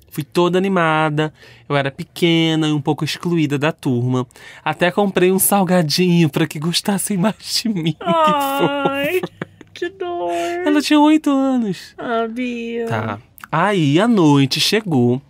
Fui toda animada, eu era pequena e um pouco excluída da turma. Até comprei um salgadinho para que gostassem mais de mim. Ai, que dor. Ela tinha 8 anos. Ah, Bia. Tá. Aí a noite chegou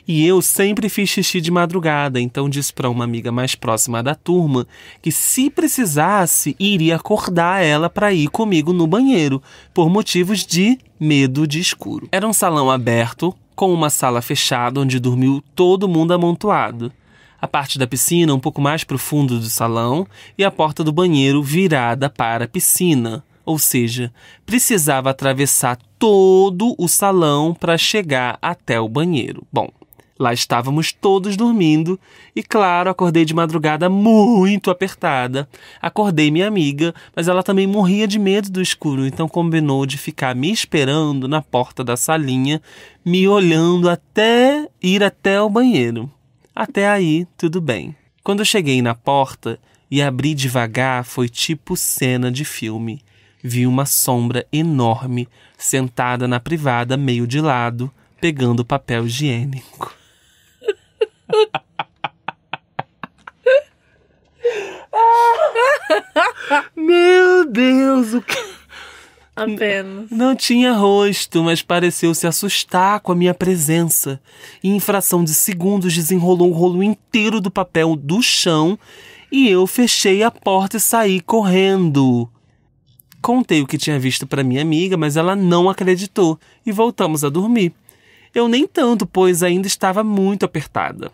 e eu sempre fiz xixi de madrugada, então disse para uma amiga mais próxima da turma que se precisasse, iria acordar ela para ir comigo no banheiro, por motivos de medo de escuro. Era um salão aberto, com uma sala fechada onde dormiu todo mundo amontoado. A parte da piscina um pouco mais pro fundo do salão e a porta do banheiro virada para a piscina. Ou seja, precisava atravessar todo o salão para chegar até o banheiro. Bom, lá estávamos todos dormindo e, claro, acordei de madrugada muito apertada. Acordei minha amiga, mas ela também morria de medo do escuro, então combinou de ficar me esperando na porta da salinha, me olhando até ir até o banheiro. Até aí, tudo bem. Quando eu cheguei na porta e abri devagar, foi tipo cena de filme. Vi uma sombra enorme, sentada na privada, meio de lado, pegando papel higiênico. Meu Deus, o que... Apenas. Não tinha rosto, mas pareceu se assustar com a minha presença. E em fração de segundos desenrolou o rolo inteiro do papel do chão e eu fechei a porta e saí correndo. Contei o que tinha visto para minha amiga, mas ela não acreditou e voltamos a dormir. Eu nem tanto, pois ainda estava muito apertada.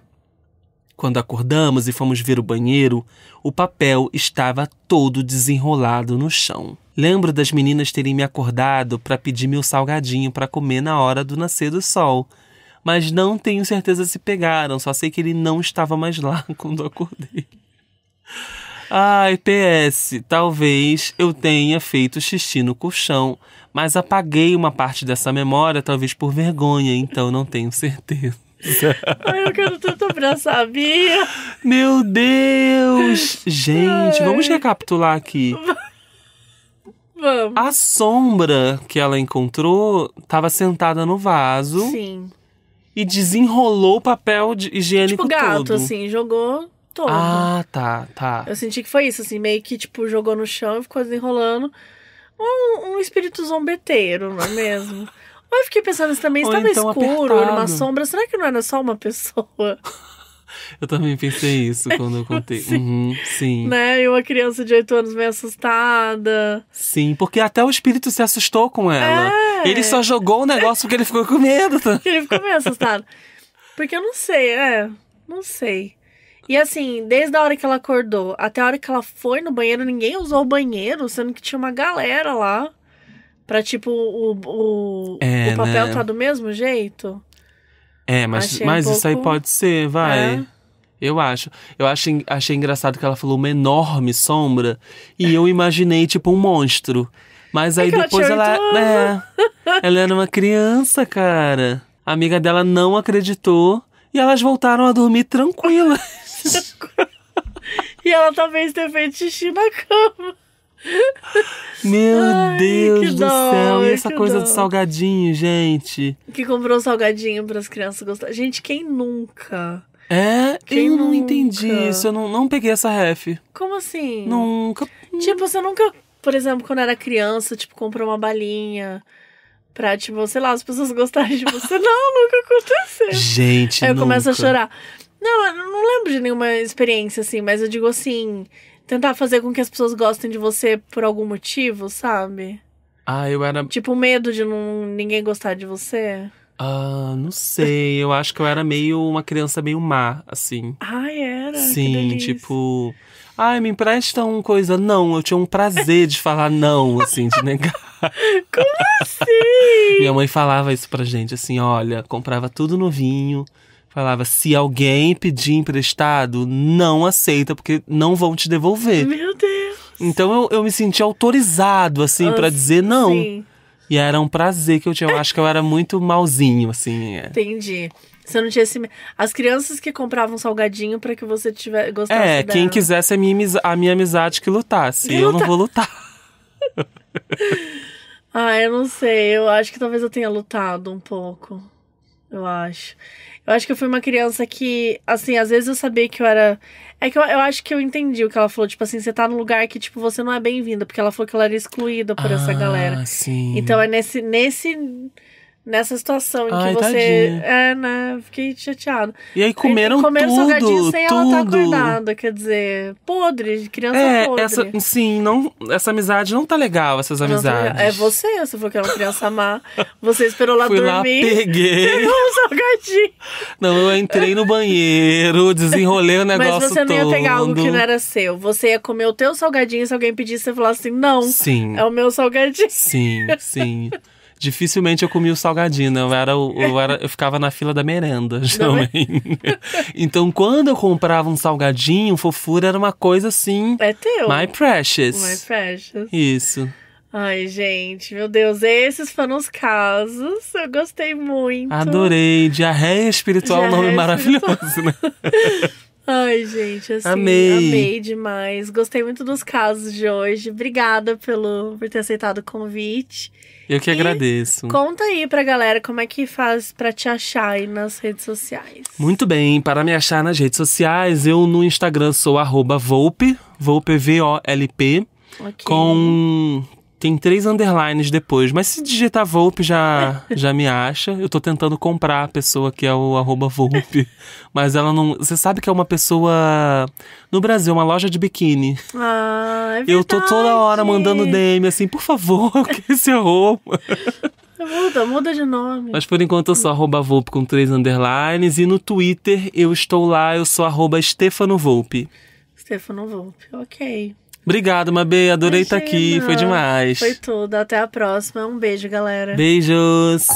Quando acordamos e fomos ver o banheiro, o papel estava todo desenrolado no chão. Lembro das meninas terem me acordado para pedir meu salgadinho para comer na hora do nascer do sol. Mas não tenho certeza se pegaram, só sei que ele não estava mais lá quando acordei. Ai, PS, talvez eu tenha feito xixi no colchão, mas apaguei uma parte dessa memória, talvez por vergonha, então não tenho certeza. Ai, eu quero tanto abraçar a Bia. Meu Deus! Gente, vamos recapitular aqui. Vamos. A sombra que ela encontrou estava sentada no vaso. Sim. E desenrolou o papel higiênico tipo gato, todo. assim, jogou todo. Ah, tá. Eu senti que foi isso, assim, meio que, tipo, jogou no chão e ficou desenrolando. Um espírito zombeteiro, não é mesmo? Eu fiquei pensando, isso também estava então escuro, apertado. numa sombra. Será que não era só uma pessoa? Eu também pensei isso quando eu contei. Sim. Né? E uma criança de 8 anos meio assustada. Sim, porque até o espírito se assustou com ela. Ele só jogou o negócio porque ele ficou com medo. Ele ficou meio assustado. Porque eu não sei, não sei. E assim, desde a hora que ela acordou até a hora que ela foi no banheiro, ninguém usou o banheiro, sendo que tinha uma galera lá. Pra, tipo, o papel né? tá do mesmo jeito. Mas isso aí pode ser, vai. Eu acho. Achei engraçado que ela falou uma enorme sombra e eu imaginei, tipo, um monstro. Mas aí depois ela era uma criança, cara. A amiga dela não acreditou e elas voltaram a dormir tranquilas. E ela talvez tenha feito xixi na cama. Meu Deus do céu. E essa coisa dó. de salgadinho, gente? Que comprou salgadinho pras crianças gostarem. Gente, quem nunca? Eu não entendi isso. Eu não peguei essa ref. Como assim? Nunca. Tipo, você nunca, por exemplo, quando era criança, tipo, comprou uma balinha pra, tipo, sei lá, as pessoas gostarem de você. Não, nunca aconteceu. Gente, Aí eu nunca. começo a chorar. Não, eu não lembro de nenhuma experiência assim, mas eu digo assim, tentar fazer com que as pessoas gostem de você por algum motivo, sabe? Eu era... Tipo, medo de ninguém gostar de você? Não sei. Eu acho que eu era uma criança meio má, assim. Era? Sim, tipo... me empresta uma coisa. Não, eu tinha um prazer de falar não, assim, de negar. Como assim? Minha mãe falava isso pra gente, assim, olha, comprava tudo novinho. Falava, se alguém pedir emprestado, não aceita, porque não vão te devolver. Meu Deus! Então eu me senti autorizado, assim, pra dizer não. Sim. E era um prazer que eu tinha. Eu acho que eu era muito malzinho, assim. Entendi. Você não tinha esse... As crianças que compravam salgadinho pra que você gostasse dela. Quem quisesse a minha amizade que lutasse. Eu não vou lutar. Eu não sei. Eu acho que talvez eu tenha lutado um pouco. Eu acho que eu fui uma criança que, assim, às vezes eu sabia que eu era... É que eu acho que eu entendi o que ela falou. Tipo assim, você tá num lugar que, tipo, você não é bem-vinda. Porque ela falou que ela era excluída por essa galera. Sim. Então é nessa situação em que você... Tadinha. Né? Fiquei chateada. E aí comeram tudo, salgadinho sem ela estar tudo. acordada. Quer dizer, podre, criança podre. Essa amizade não tá legal, essas amizades. Você falou que era uma criança má. Você esperou lá dormir. Fui lá, peguei. Pegou um salgadinho. Não, eu entrei no banheiro, desenrolei o negócio todo. Mas você não ia pegar algo que não era seu. Você ia comer o teu salgadinho, se alguém pedisse, você falasse assim, não. Sim. É o meu salgadinho. Sim. Dificilmente eu comia o salgadinho, né? Eu ficava na fila da merenda, também. Então, quando eu comprava um salgadinho, fofura era uma coisa assim... É teu. My precious. My precious. Isso. Ai, gente, meu Deus, esses foram os casos. Eu gostei muito. Adorei. Diarreia espiritual, um nome maravilhoso, né? Ai, gente, assim, amei demais. Gostei muito dos casos de hoje. Obrigada por ter aceitado o convite. Eu que agradeço. Conta aí pra galera como é que faz pra te achar aí nas redes sociais. Muito bem, para me achar nas redes sociais, eu no Instagram sou @Volpe, Volpe VOLP, com... Tem 3 underlines depois, mas se digitar Volpe já me acha. Eu tô tentando comprar a pessoa que é o @Volpe, mas ela não... Você sabe que é uma pessoa... No Brasil, uma loja de biquíni. É verdade. Eu tô toda hora mandando DM assim, por favor, eu quero esse arroba. Muda de nome. Mas por enquanto eu sou @Volpe com 3 underlines. E no Twitter eu estou lá, eu sou @Stefano Volpe. Stefano Volpe, ok. Obrigado, Mabê. Adorei estar aqui. Foi demais. Foi tudo. Até a próxima. Um beijo, galera. Beijos.